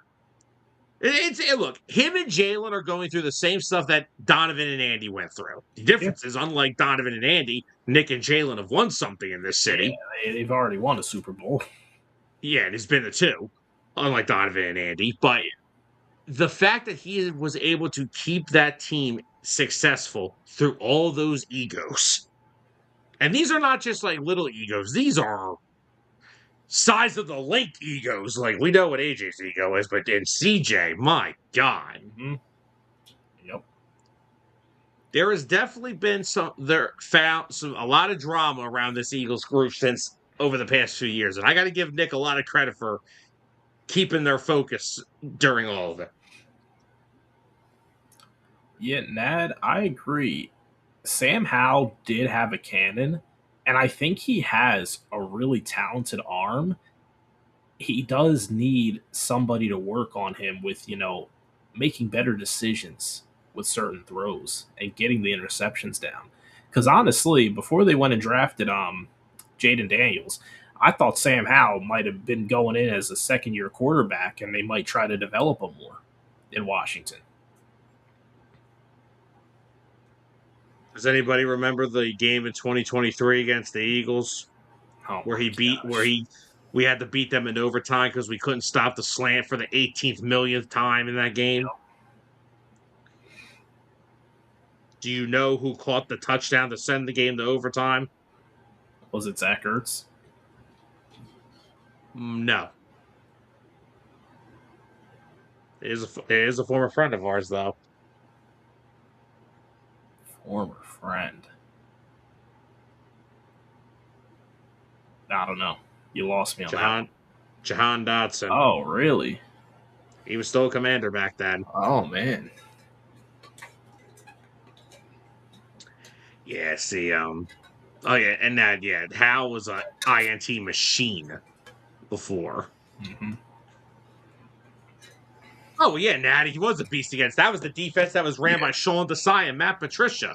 Look, him and Jalen are going through the same stuff that Donovan and Andy went through. The Yeah. difference is, unlike Donovan and Andy, Nick and Jalen have won something in this Yeah, city. they've already won a Super Bowl. Yeah, and it's been the two, unlike Donovan and Andy. But the fact that he was able to keep that team successful through all those egos, and these are not just like little egos, these are size of the link egos. Like, we know what AJ's ego is, but in CJ, my God. Mm-hmm. Yep. There has definitely been a lot of drama around this Eagles group since over the past few years. And I got to give Nick a lot of credit for keeping their focus during all of it. Yeah, Nad, I agree. Sam Howell did have a cannon, and I think he has a really talented arm. He does need somebody to work on him with, making better decisions with certain throws and getting the interceptions down. Because honestly, before they went and drafted Jaden Daniels, I thought Sam Howell might have been going in as a second year quarterback and they might try to develop him more in Washington. Does anybody remember the game in 2023 against the Eagles Oh where my gosh. we had to beat them in overtime because we couldn't stop the slant for the 18th millionth time in that game? Do you know who caught the touchdown to send the game to overtime? Was it Zach Ertz? No. It is a former friend of ours, though. Former friend. I don't know. You lost me on that one. Jahan Dotson. Oh, really? He was still a commander back then. Oh, man. Yeah, see, oh yeah, and that, yeah, Hal was a INT machine before. Hmm. Oh yeah, Natty, he was a beast against. That was the defense that was ran by Sean Desai and Matt Patricia.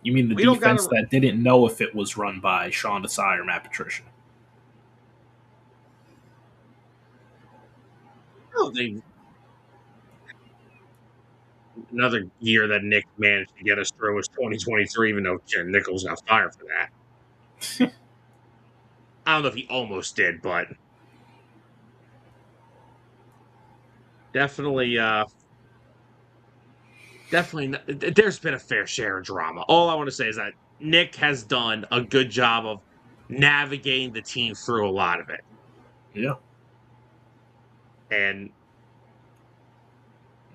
You mean the We don't got defense to. that didn't know if it was run by Sean Desai or Matt Patricia? Oh, another year that Nick managed to get us through was 2023, even though Jen Nichols got fired for that. I don't know if he almost did, but definitely, there's been a fair share of drama. All I want to say is that Nick has done a good job of navigating the team through a lot of it. Yeah. And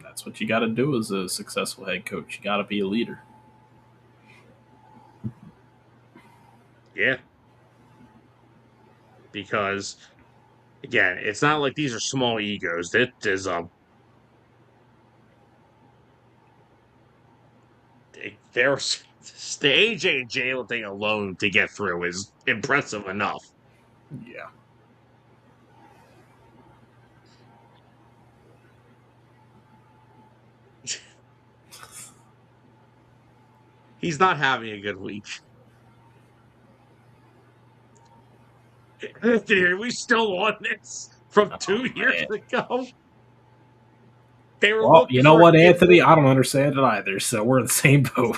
That's what you got to do as a successful head coach. You got to be a leader. yeah, because again, it's not like these are small egos. That is there's the AJ and Jalen thing alone to get through is impressive enough. Yeah. He's not having a good week. Dude, we still on this from Oh, 2 years man. ago. They were Well, looking you know for what, a Anthony? kid. I don't understand it either, so we're in the same boat.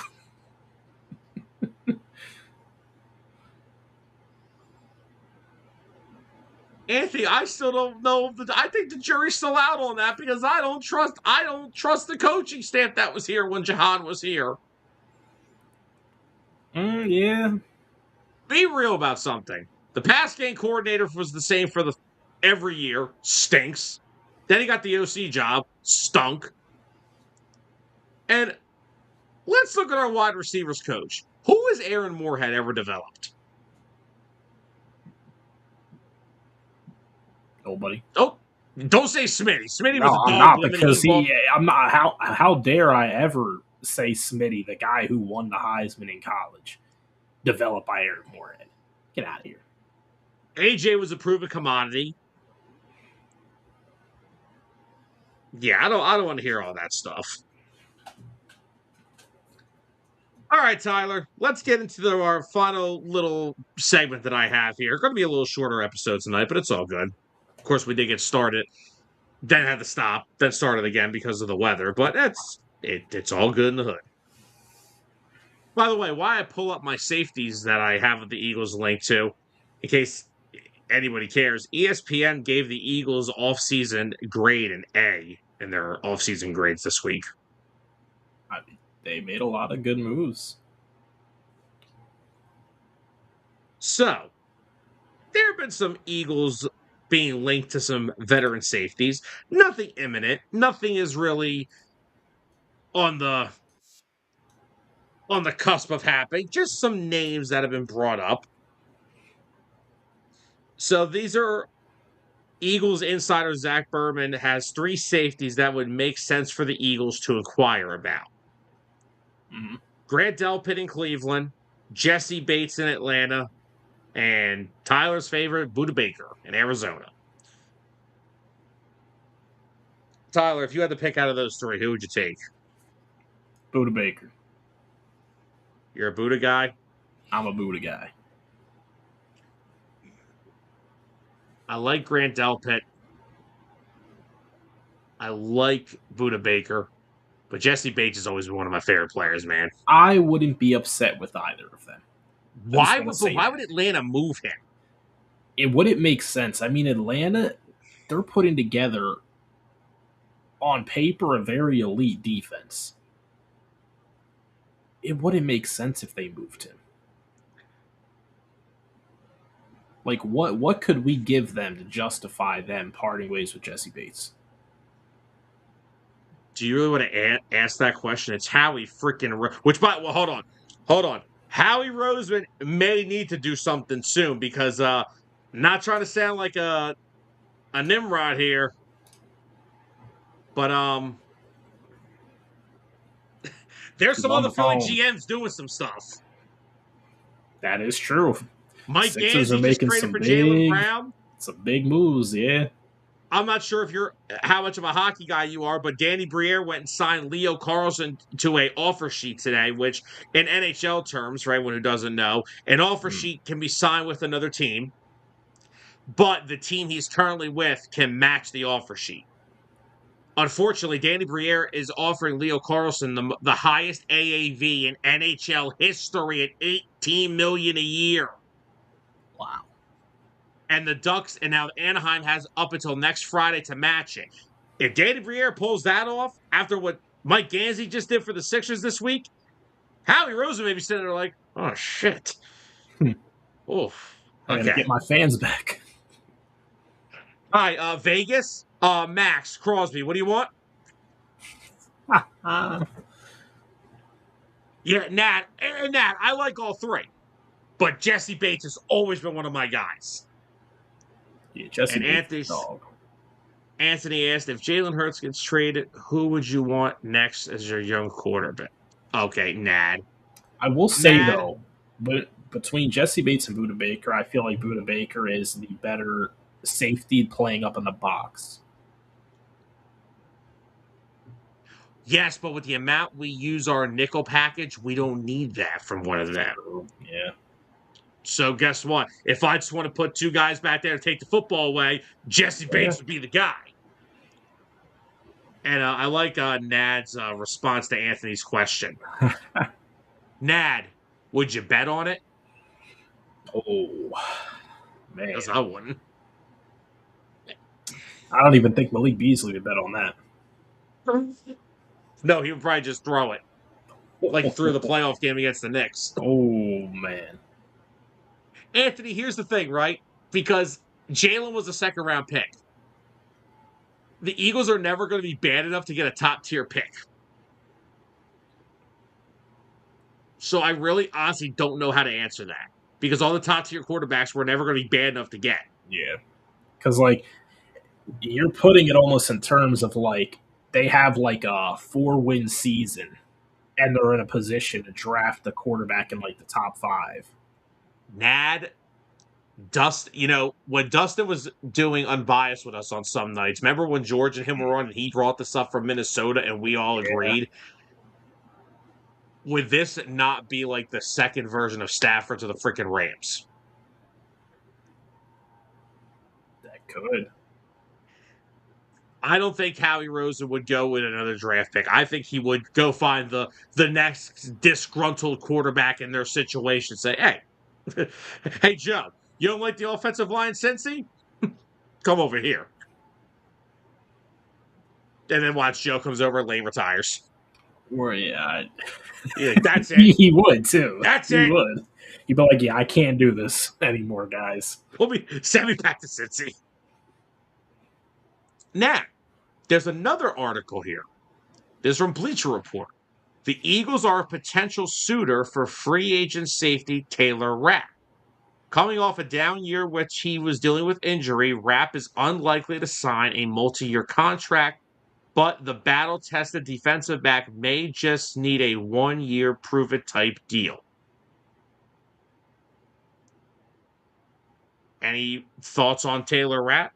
Anthony, I still don't know. I think the jury's still out on that because I don't trust the coaching staff that was here when Jahan was here. Yeah. Be real about something. The pass game coordinator was the same for the every year. Stinks. Then he got the OC job. Stunk. And let's look at our wide receivers coach. Who has Aaron Moorhead ever developed? Nobody. Oh, don't say Smitty. Smitty No, was a I'm dog not, limb and he because was ball. I'm not. How dare I ever say Smitty, the guy who won the Heisman in college, developed by Aaron Moorhead? Get out of here. AJ was a proven commodity. Yeah, I don't want to hear all that stuff. All right, Tyler, let's get into our final little segment that I have here. Going to be a little shorter episode tonight, but it's all good. Of course, we did get started, then had to stop, then started again because of the weather, but it's all good in the hood. By the way, why I pull up my safeties that I have the Eagles link to, in case anybody cares, ESPN gave the Eagles offseason grade an A in their offseason grades this week. I mean, they made a lot of good moves. So, there have been some Eagles being linked to some veteran safeties. Nothing imminent. Nothing is really on the cusp of happening. Just some names that have been brought up. So these are Eagles insider Zach Berman has 3 safeties that would make sense for the Eagles to inquire about. Mm-hmm. Grant Delpit in Cleveland, Jesse Bates in Atlanta, and Tyler's favorite, Buda Baker in Arizona. Tyler, if you had to pick out of those 3, who would you take? Buda Baker. You're a Buda guy? I'm a Buda guy. I like Grant Delpit. I like Buda Baker. But Jesse Bates has always been one of my favorite players, man. I wouldn't be upset with either of them. Why would Atlanta move him? It wouldn't make sense. I mean, Atlanta, they're putting together, on paper, a very elite defense. It wouldn't make sense if they moved him. Like, what could we give them to justify them parting ways with Jesse Bates? Do you really want to ask that question? It's Howie freaking. Hold on. Howie Roseman may need to do something soon because not trying to sound like a Nimrod here, but there's He's some on other the Philly phone. GMs doing some stuff. That is true. Mike Sixers are Gansey just making traded for Jalen Brown. some big moves, yeah. I'm not sure how much of a hockey guy you are, but Danny Briere went and signed Leo Carlson to a offer sheet today, which in NHL terms, right, when who doesn't know, an offer sheet can be signed with another team, but the team he's currently with can match the offer sheet. Unfortunately, Danny Briere is offering Leo Carlson the highest AAV in NHL history at $18 million a year. Wow. And the Ducks, and now Anaheim has up until next Friday to match it. If Danny Briere pulls that off after what Mike Gansey just did for the Sixers this week, Howie Roseman may be sitting there like, oh, shit. Oof. I gotta Okay. get my fans back. All right, Vegas, Max Crosby, what do you want? Yeah, Nat, I like all 3. But Jesse Bates has always been one of my guys. Yeah, Jesse And Bates is a dog. Anthony asked, if Jalen Hurts gets traded, who would you want next as your young quarterback? Okay, Nad. I will say Nad. though, but between Jesse Bates and Buda Baker, I feel like Buda Baker is the better safety playing up in the box. Yes, but with the amount we use our nickel package, we don't need that from one of them. Yeah. So guess what? If I just want to put two guys back there to take the football away, Jesse Yeah. Bates would be the guy. And I like Nad's response to Anthony's question. Nad, would you bet on it? Oh man, Because I wouldn't. I don't even think Malik Beasley would bet on that. No, he would probably just throw it like through the playoff game against the Knicks. Oh man. Anthony, here's the thing, right? Because Jalen was a second round pick. The Eagles are never going to be bad enough to get a top tier pick. So I really honestly don't know how to answer that. Because all the top tier quarterbacks were never going to be bad enough to get. Yeah. Because like you're putting it almost in terms of like they have like a 4-win season and they're in a position to draft a quarterback in like the top 5. Nad, when Dustin was doing Unbiased with us on some nights, remember when George and him were on and he brought this up from Minnesota and we all Yeah. agreed? Would this not be like the second version of Stafford to the freaking Rams? That could. I don't think Howie Rosen would go with another draft pick. I think he would go find the next disgruntled quarterback in their situation. Say, hey, hey Joe, you don't like the offensive line, Cincy? Come over here. And then watch Joe comes over and Lane retires. Or yeah, Yeah, that's it. he would too. That's He it. would. He'd be like, "Yeah, I can't do this anymore, guys." Send me back to Cincy. Now, there's another article here. This is from Bleacher Report. The Eagles are a potential suitor for free agent safety Taylor Rapp. Coming off a down year which he was dealing with injury, Rapp is unlikely to sign a multi-year contract, but the battle-tested defensive back may just need a one-year prove-it type deal. Any thoughts on Taylor Rapp?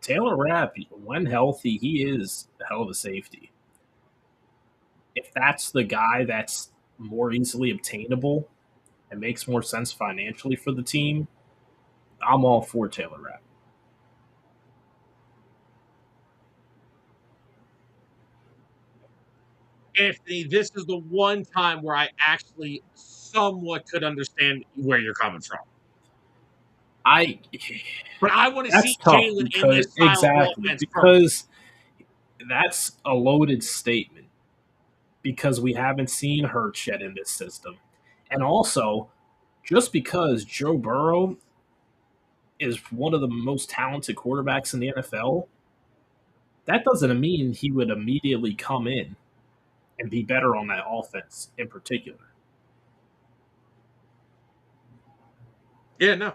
Taylor Rapp, when healthy, he is a hell of a safety. If that's the guy that's more easily obtainable and makes more sense financially for the team, I'm all for Taylor Rapp. Anthony, this is the one time where I actually somewhat could understand where you're coming from. I But I want to That's see tough Jalen in because this style of exactly offense first. because that's a loaded statement because we haven't seen Hurts yet in this system. And also, just because Joe Burrow is one of the most talented quarterbacks in the NFL, that doesn't mean he would immediately come in and be better on that offense in particular. Yeah, no.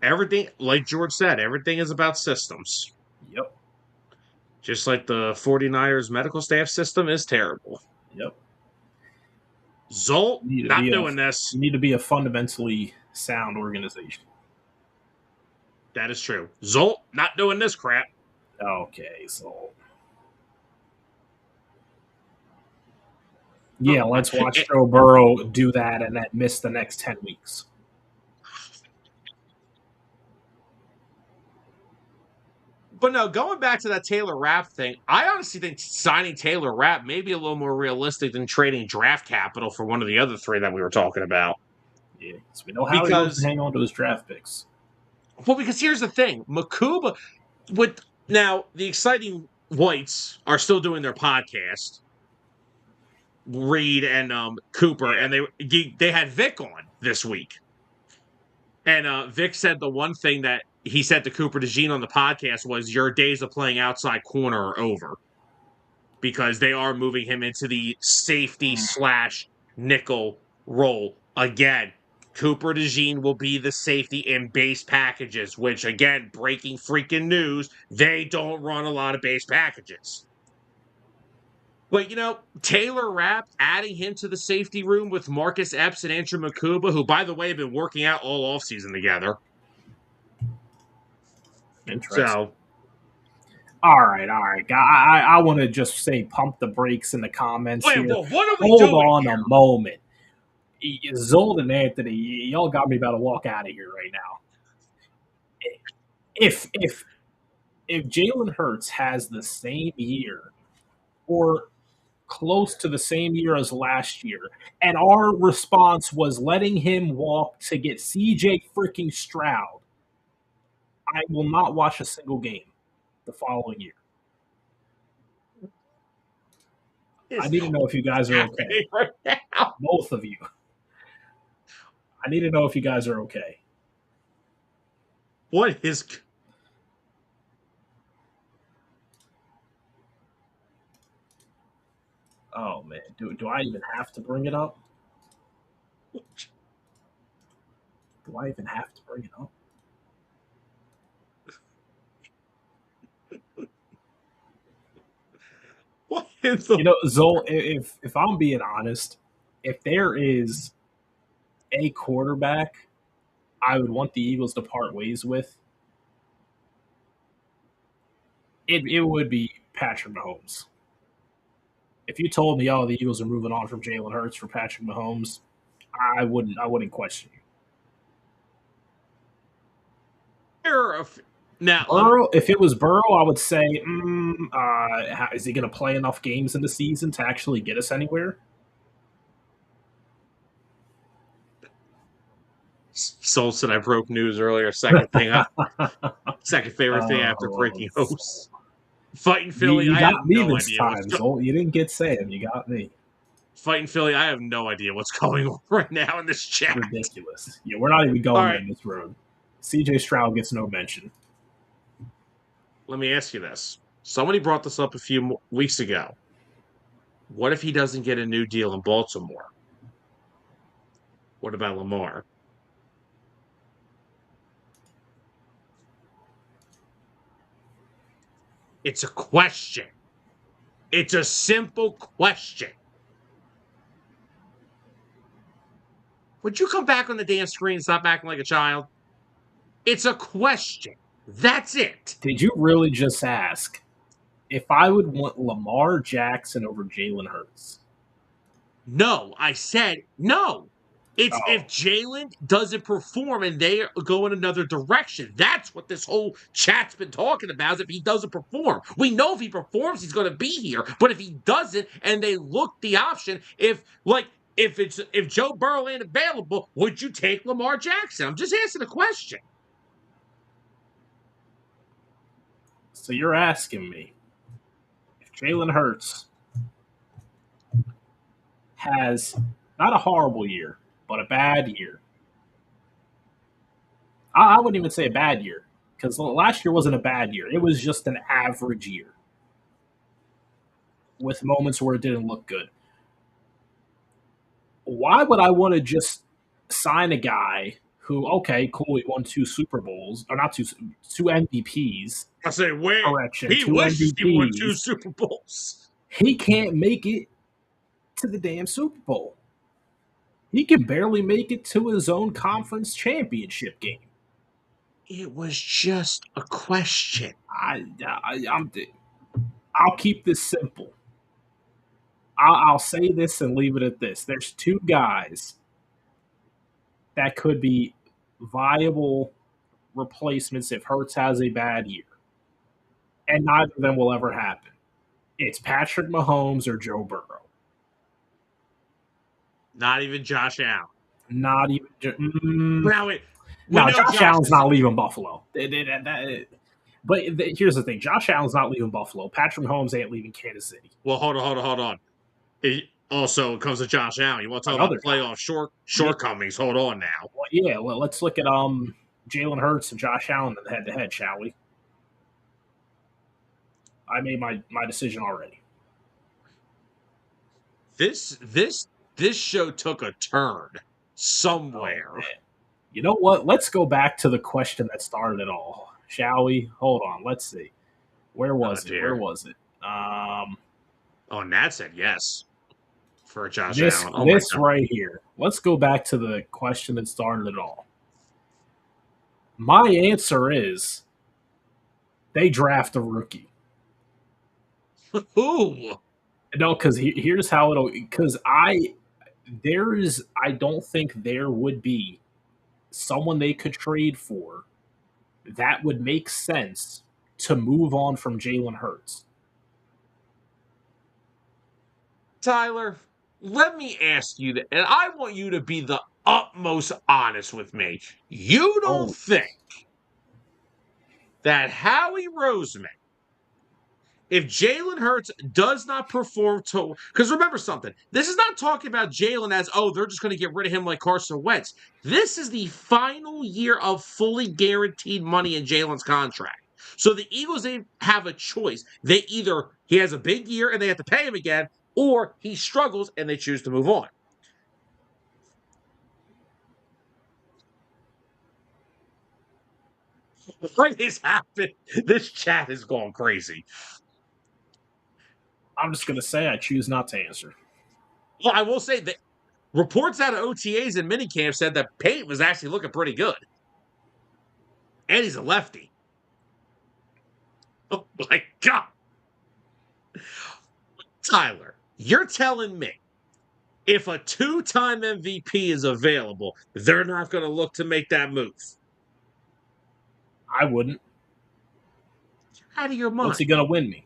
Everything, like George said, everything is about systems. Yep. Just like the 49ers medical staff system is terrible. Yep. Zolt, You need to not be a doing this. you need to be a fundamentally sound organization. That is true. Zolt, not doing this crap. Okay, so yeah, let's watch Joe Burrow do that and then miss the next 10 weeks. But no, going back to that Taylor Rapp thing, I honestly think signing Taylor Rapp may be a little more realistic than trading draft capital for one of the other three that we were talking about. Yeah, so we know how he loves to Because, hang on to his draft picks. because here's the thing. Makuba, now, the exciting whites are still doing their podcast. Reed and Cooper, Yeah. and they had Vic on this week. And Vic said the one thing that he said to Cooper DeJean on the podcast was, your days of playing outside corner are over. Because they are moving him into the safety / nickel role. Again, Cooper DeJean will be the safety in base packages, which, again, breaking freaking news, they don't run a lot of base packages. But, Taylor Rapp, adding him to the safety room with Marcus Epps and Andrew Makuba, who, by the way, have been working out all offseason together. Interesting. So, All right. I want to just say pump the brakes in the comments wait, here. well, what are we Hold doing on here? a moment. Zold and Anthony, y'all got me about to walk out of here right now. If Jalen Hurts has the same year or close to the same year as last year, and our response was letting him walk to get CJ freaking Stroud, I will not watch a single game the following year. I Is need to know if you guys are okay. happening right now? Both of you. I need to know if you guys are okay. What is. Oh man, do I even have to bring it up? Do I even have to bring it up? What is the. You know, Zol, if I'm being honest, if there is a quarterback I would want the Eagles to part ways with, it would be Patrick Mahomes. If you told me, oh, the Eagles are moving on from Jalen Hurts for Patrick Mahomes, I wouldn't question you. Now, Burrow, if it was Burrow, I would say, is he going to play enough games in the season to actually get us anywhere? Soul said I broke news earlier. Second favorite thing after breaking Zol. hosts. Fighting Philly, You I have got me no this idea what's time, Zol. You didn't get Sam. You got me. Fighting Philly, I have no idea what's going on right now in this chat. Ridiculous. Yeah, we're not even All going right, down this road. CJ Stroud gets no mention. let me ask you this. Somebody brought this up a few weeks ago. What if he doesn't get a new deal in Baltimore? What about Lamar? It's a question. It's a simple question. Would you come back on the damn screen and stop acting like a child? It's a question. That's it. Did you really just ask if I would want Lamar Jackson over Jalen Hurts? No, I said no. It's if Oh, Jalen doesn't perform and they go in another direction. That's what this whole chat's been talking about. Is if he doesn't perform, we know if he performs, he's going to be here. But if he doesn't, and they look the option, if Joe Burrow ain't available, would you take Lamar Jackson? I'm just asking a question. so you're asking me if Jalen Hurts has not a horrible year, but a bad year. I wouldn't even say a bad year because last year wasn't a bad year. It was just an average year with moments where it didn't look good. Why would I want to just sign a guy who, okay, cool, he won two Super Bowls, or not two MVPs. I say, wait, Correction, he two wishes he won MVPs. 2 Super Bowls. He can't make it to the damn Super Bowl. He can barely make it to his own conference championship game. It was just a question. I'll keep this simple. I'll say this and leave it at this. There's two guys that could be viable replacements if Hurts has a bad year, and neither of them will ever happen. It's Patrick Mahomes or Joe Burrow. Not even Josh Allen. Not even. Now, we No, know Josh Josh Allen's is. not leaving Buffalo. But here's the thing: Josh Allen's not leaving Buffalo. Patrick Mahomes ain't leaving Kansas City. Well, hold on. Also, it comes to Josh Allen. You want to talk about Another guy. playoff shortcomings? Hold on now. Well, yeah. Well, let's look at Jalen Hurts and Josh Allen head to head, shall we? I made my decision already. This show took a turn Oh somewhere. man. You know what? Let's go back to the question that started it all, shall we? Hold on. Let's see. Where was it? Dear. Where was it? Oh, Nat said yes for Josh This Allen. Oh my this god. right here. Let's go back to the question that started it all. My answer is they draft a rookie. Ooh. No, because here's how it'll. Because I don't think there would be someone they could trade for that would make sense to move on from Jalen Hurts. Tyler, let me ask you that, and I want you to be the utmost honest with me. You don't Oh, think that Howie Roseman, if Jalen Hurts does not perform to, because remember something, this is not talking about Jalen as, oh, they're just going to get rid of him like Carson Wentz. This is the final year of fully guaranteed money in Jalen's contract. So the Eagles, they have a choice. They either, he has a big year and they have to pay him again, or he struggles and they choose to move on. What is happening? This chat is going crazy. I'm just gonna say I choose not to answer. Well, I will say that reports out of OTAs and minicamp said that Payton was actually looking pretty good. And he's a lefty. Oh my God. Tyler, you're telling me if a two-time MVP is available, they're not going to look to make that move. I wouldn't. Out of your What's he mind. gonna win me?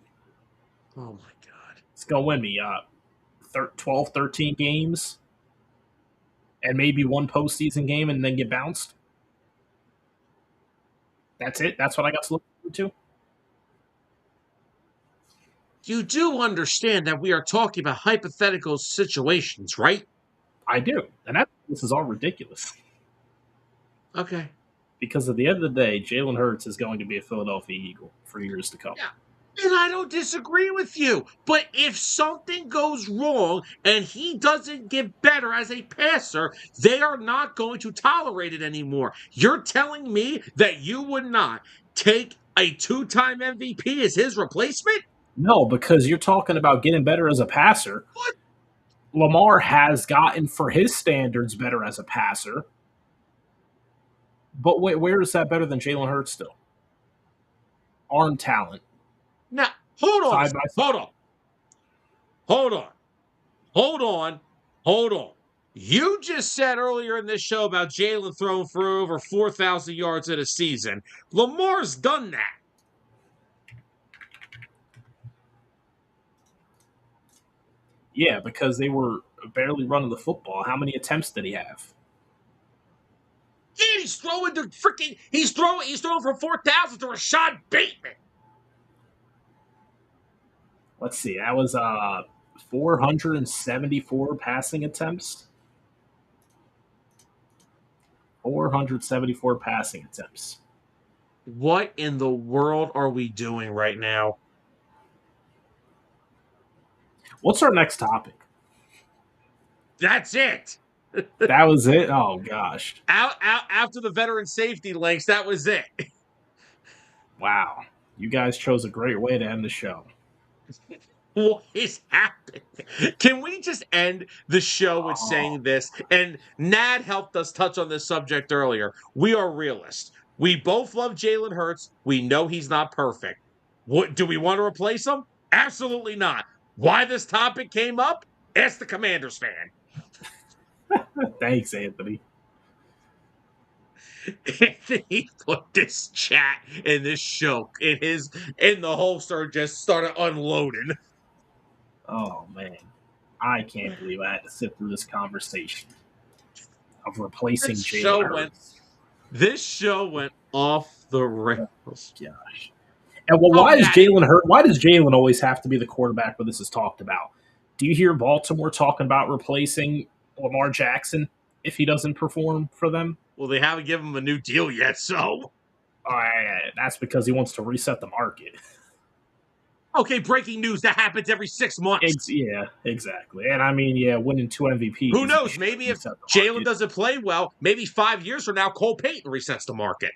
Oh my God. It's gonna win me 12, 13 games, and maybe one postseason game, and then get bounced. That's it. That's what I got to look forward to. You do understand that we are talking about hypothetical situations, right? I do, and this is all ridiculous. Okay. Because at the end of the day, Jalen Hurts is going to be a Philadelphia Eagle for years to come. Yeah. And I don't disagree with you. But if something goes wrong and he doesn't get better as a passer, they are not going to tolerate it anymore. You're telling me that you would not take a two-time MVP as his replacement? No, because you're talking about getting better as a passer. What? Lamar has gotten, for his standards, better as a passer. But wait, where is that better than Jalen Hurts still? Arm talent, Now, hold on. side by side. Hold on. Hold on. Hold on. Hold on. You just said earlier in this show about Jalen throwing for over 4,000 yards in a season. Lamar's done that. Yeah, because they were barely running the football. How many attempts did he have? Yeah, he's throwing the freaking. He's throwing for 4,000 to Rashad Bateman. Let's see. That was 474 passing attempts. 474 passing attempts. What in the world are we doing right now? What's our next topic? That's it. That was it? Oh, gosh. Out after the veteran safety links, that was it. Wow. You guys chose a great way to end the show. What is happening? Can we just end the show with saying this? And Nad helped us touch on this subject earlier. We are realists. We both love Jalen Hurts. We know he's not perfect. What do we want to replace him? Absolutely not. Why this topic came up? Ask the Commanders fan. Thanks, Anthony. He put this chat in this show in the holster, just started unloading. Oh, man. I can't believe I had to sit through this conversation of replacing Jalen Hurts. This show went off the rails. Gosh. And well, why does Jalen Hurts? Why does Jalen always have to be the quarterback when this is talked about? Do you hear Baltimore talking about replacing Lamar Jackson if he doesn't perform for them? Well, they haven't given him a new deal yet, so. That's because he wants to reset the market. Okay, breaking news. That happens every 6 months. Yeah, exactly. And I mean, yeah, winning 2 MVPs. Who knows? Maybe if Jalen doesn't play well, maybe 5 years from now, Cole Payton resets the market.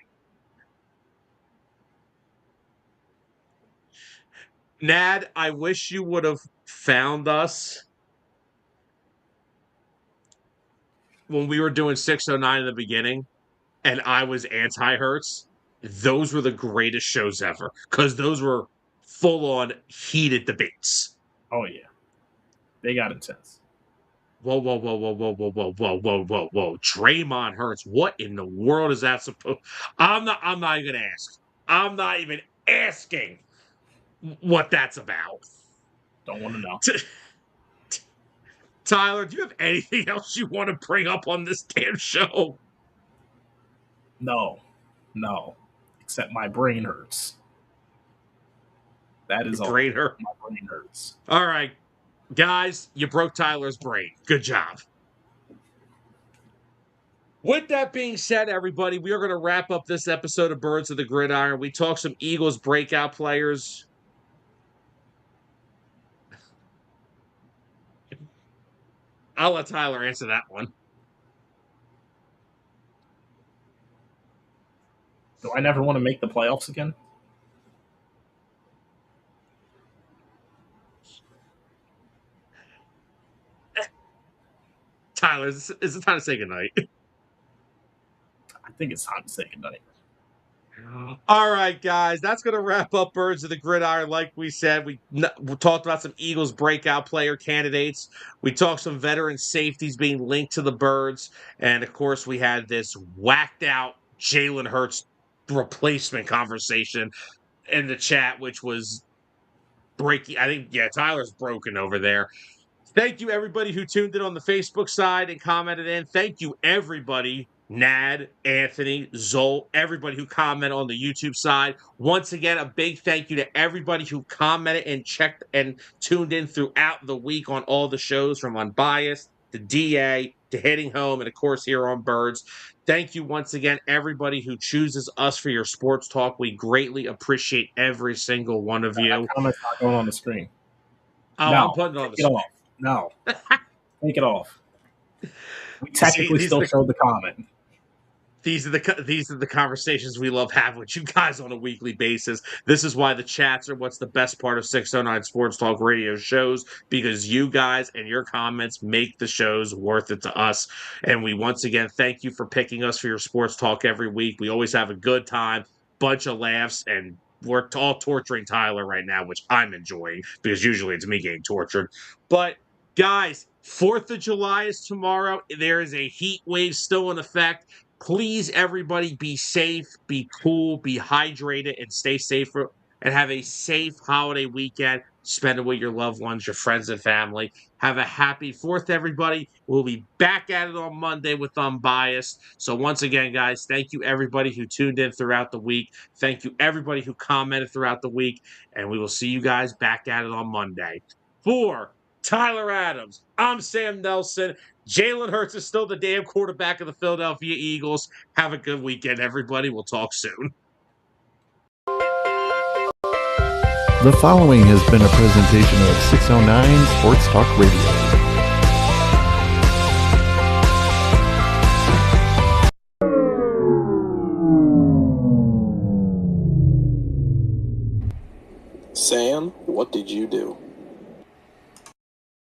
Nad, I wish you would have found us when we were doing 609 in the beginning and I was anti-Hertz. Those were the greatest shows ever because those were full-on heated debates. Oh yeah, they got intense. Whoa, whoa, whoa, whoa, whoa, whoa, whoa, whoa, whoa, whoa, whoa. Draymond Hurts. What in the world is that supposed? I'm not even ask. I'm not even asking what that's about. Don't want to know. Tyler, do you have anything else you want to bring up on this damn show? No. Except my brain hurts. That is all. Brain hurt. My brain hurts. All right, guys, you broke Tyler's brain. Good job. With that being said, everybody, we are going to wrap up this episode of Birds of the Gridiron. We talked some Eagles breakout players. I'll let Tyler answer that one. Do I never want to make the playoffs again? Tyler, is it time to say goodnight? I think it's time to say goodnight. All right, guys, that's going to wrap up Birds of the Gridiron. Like we said, we talked about some Eagles breakout player candidates. We talked some veteran safeties being linked to the Birds. And, of course, we had this whacked out Jalen Hurts replacement conversation in the chat, which was breaking. I think, yeah, Tyler's broken over there. Thank you, everybody who tuned in on the Facebook side and commented in. Thank you, everybody, Nad, Anthony, Zol, everybody who commented on the YouTube side. Once again, a big thank you to everybody who commented and checked and tuned in throughout the week on all the shows from Unbiased to DA to Hitting Home and, of course, here on Birds. Thank you once again, everybody who chooses us for your sports talk. We greatly appreciate every single one of you. That comment's not going on the screen. Oh, No, I'm putting it on the take it off. No. Take it off. We technically still showed the comment. These are the conversations we love having with you guys on a weekly basis. This is why the chats are what's the best part of 609 Sports Talk Radio shows, because you guys and your comments make the shows worth it to us. And we once again thank you for picking us for your sports talk every week. We always have a good time, bunch of laughs, and we're all torturing Tyler right now, which I'm enjoying because usually it's me getting tortured. But guys, 4th of July is tomorrow. There is a heat wave still in effect. Please, everybody, be safe, be cool, be hydrated, and stay safe and have a safe holiday weekend. Spend it with your loved ones, your friends, and family. Have a happy 4th, everybody. We'll be back at it on Monday with Unbiased. So once again, guys, thank you, everybody who tuned in throughout the week. Thank you, everybody who commented throughout the week. And we will see you guys back at it on Monday. For Tyler Adams, I'm Sam Nelson. Jalen Hurts is still the damn quarterback of the Philadelphia Eagles. Have a good weekend, everybody. We'll talk soon. The following has been a presentation of 609 Sports Talk Radio. Sam, what did you do?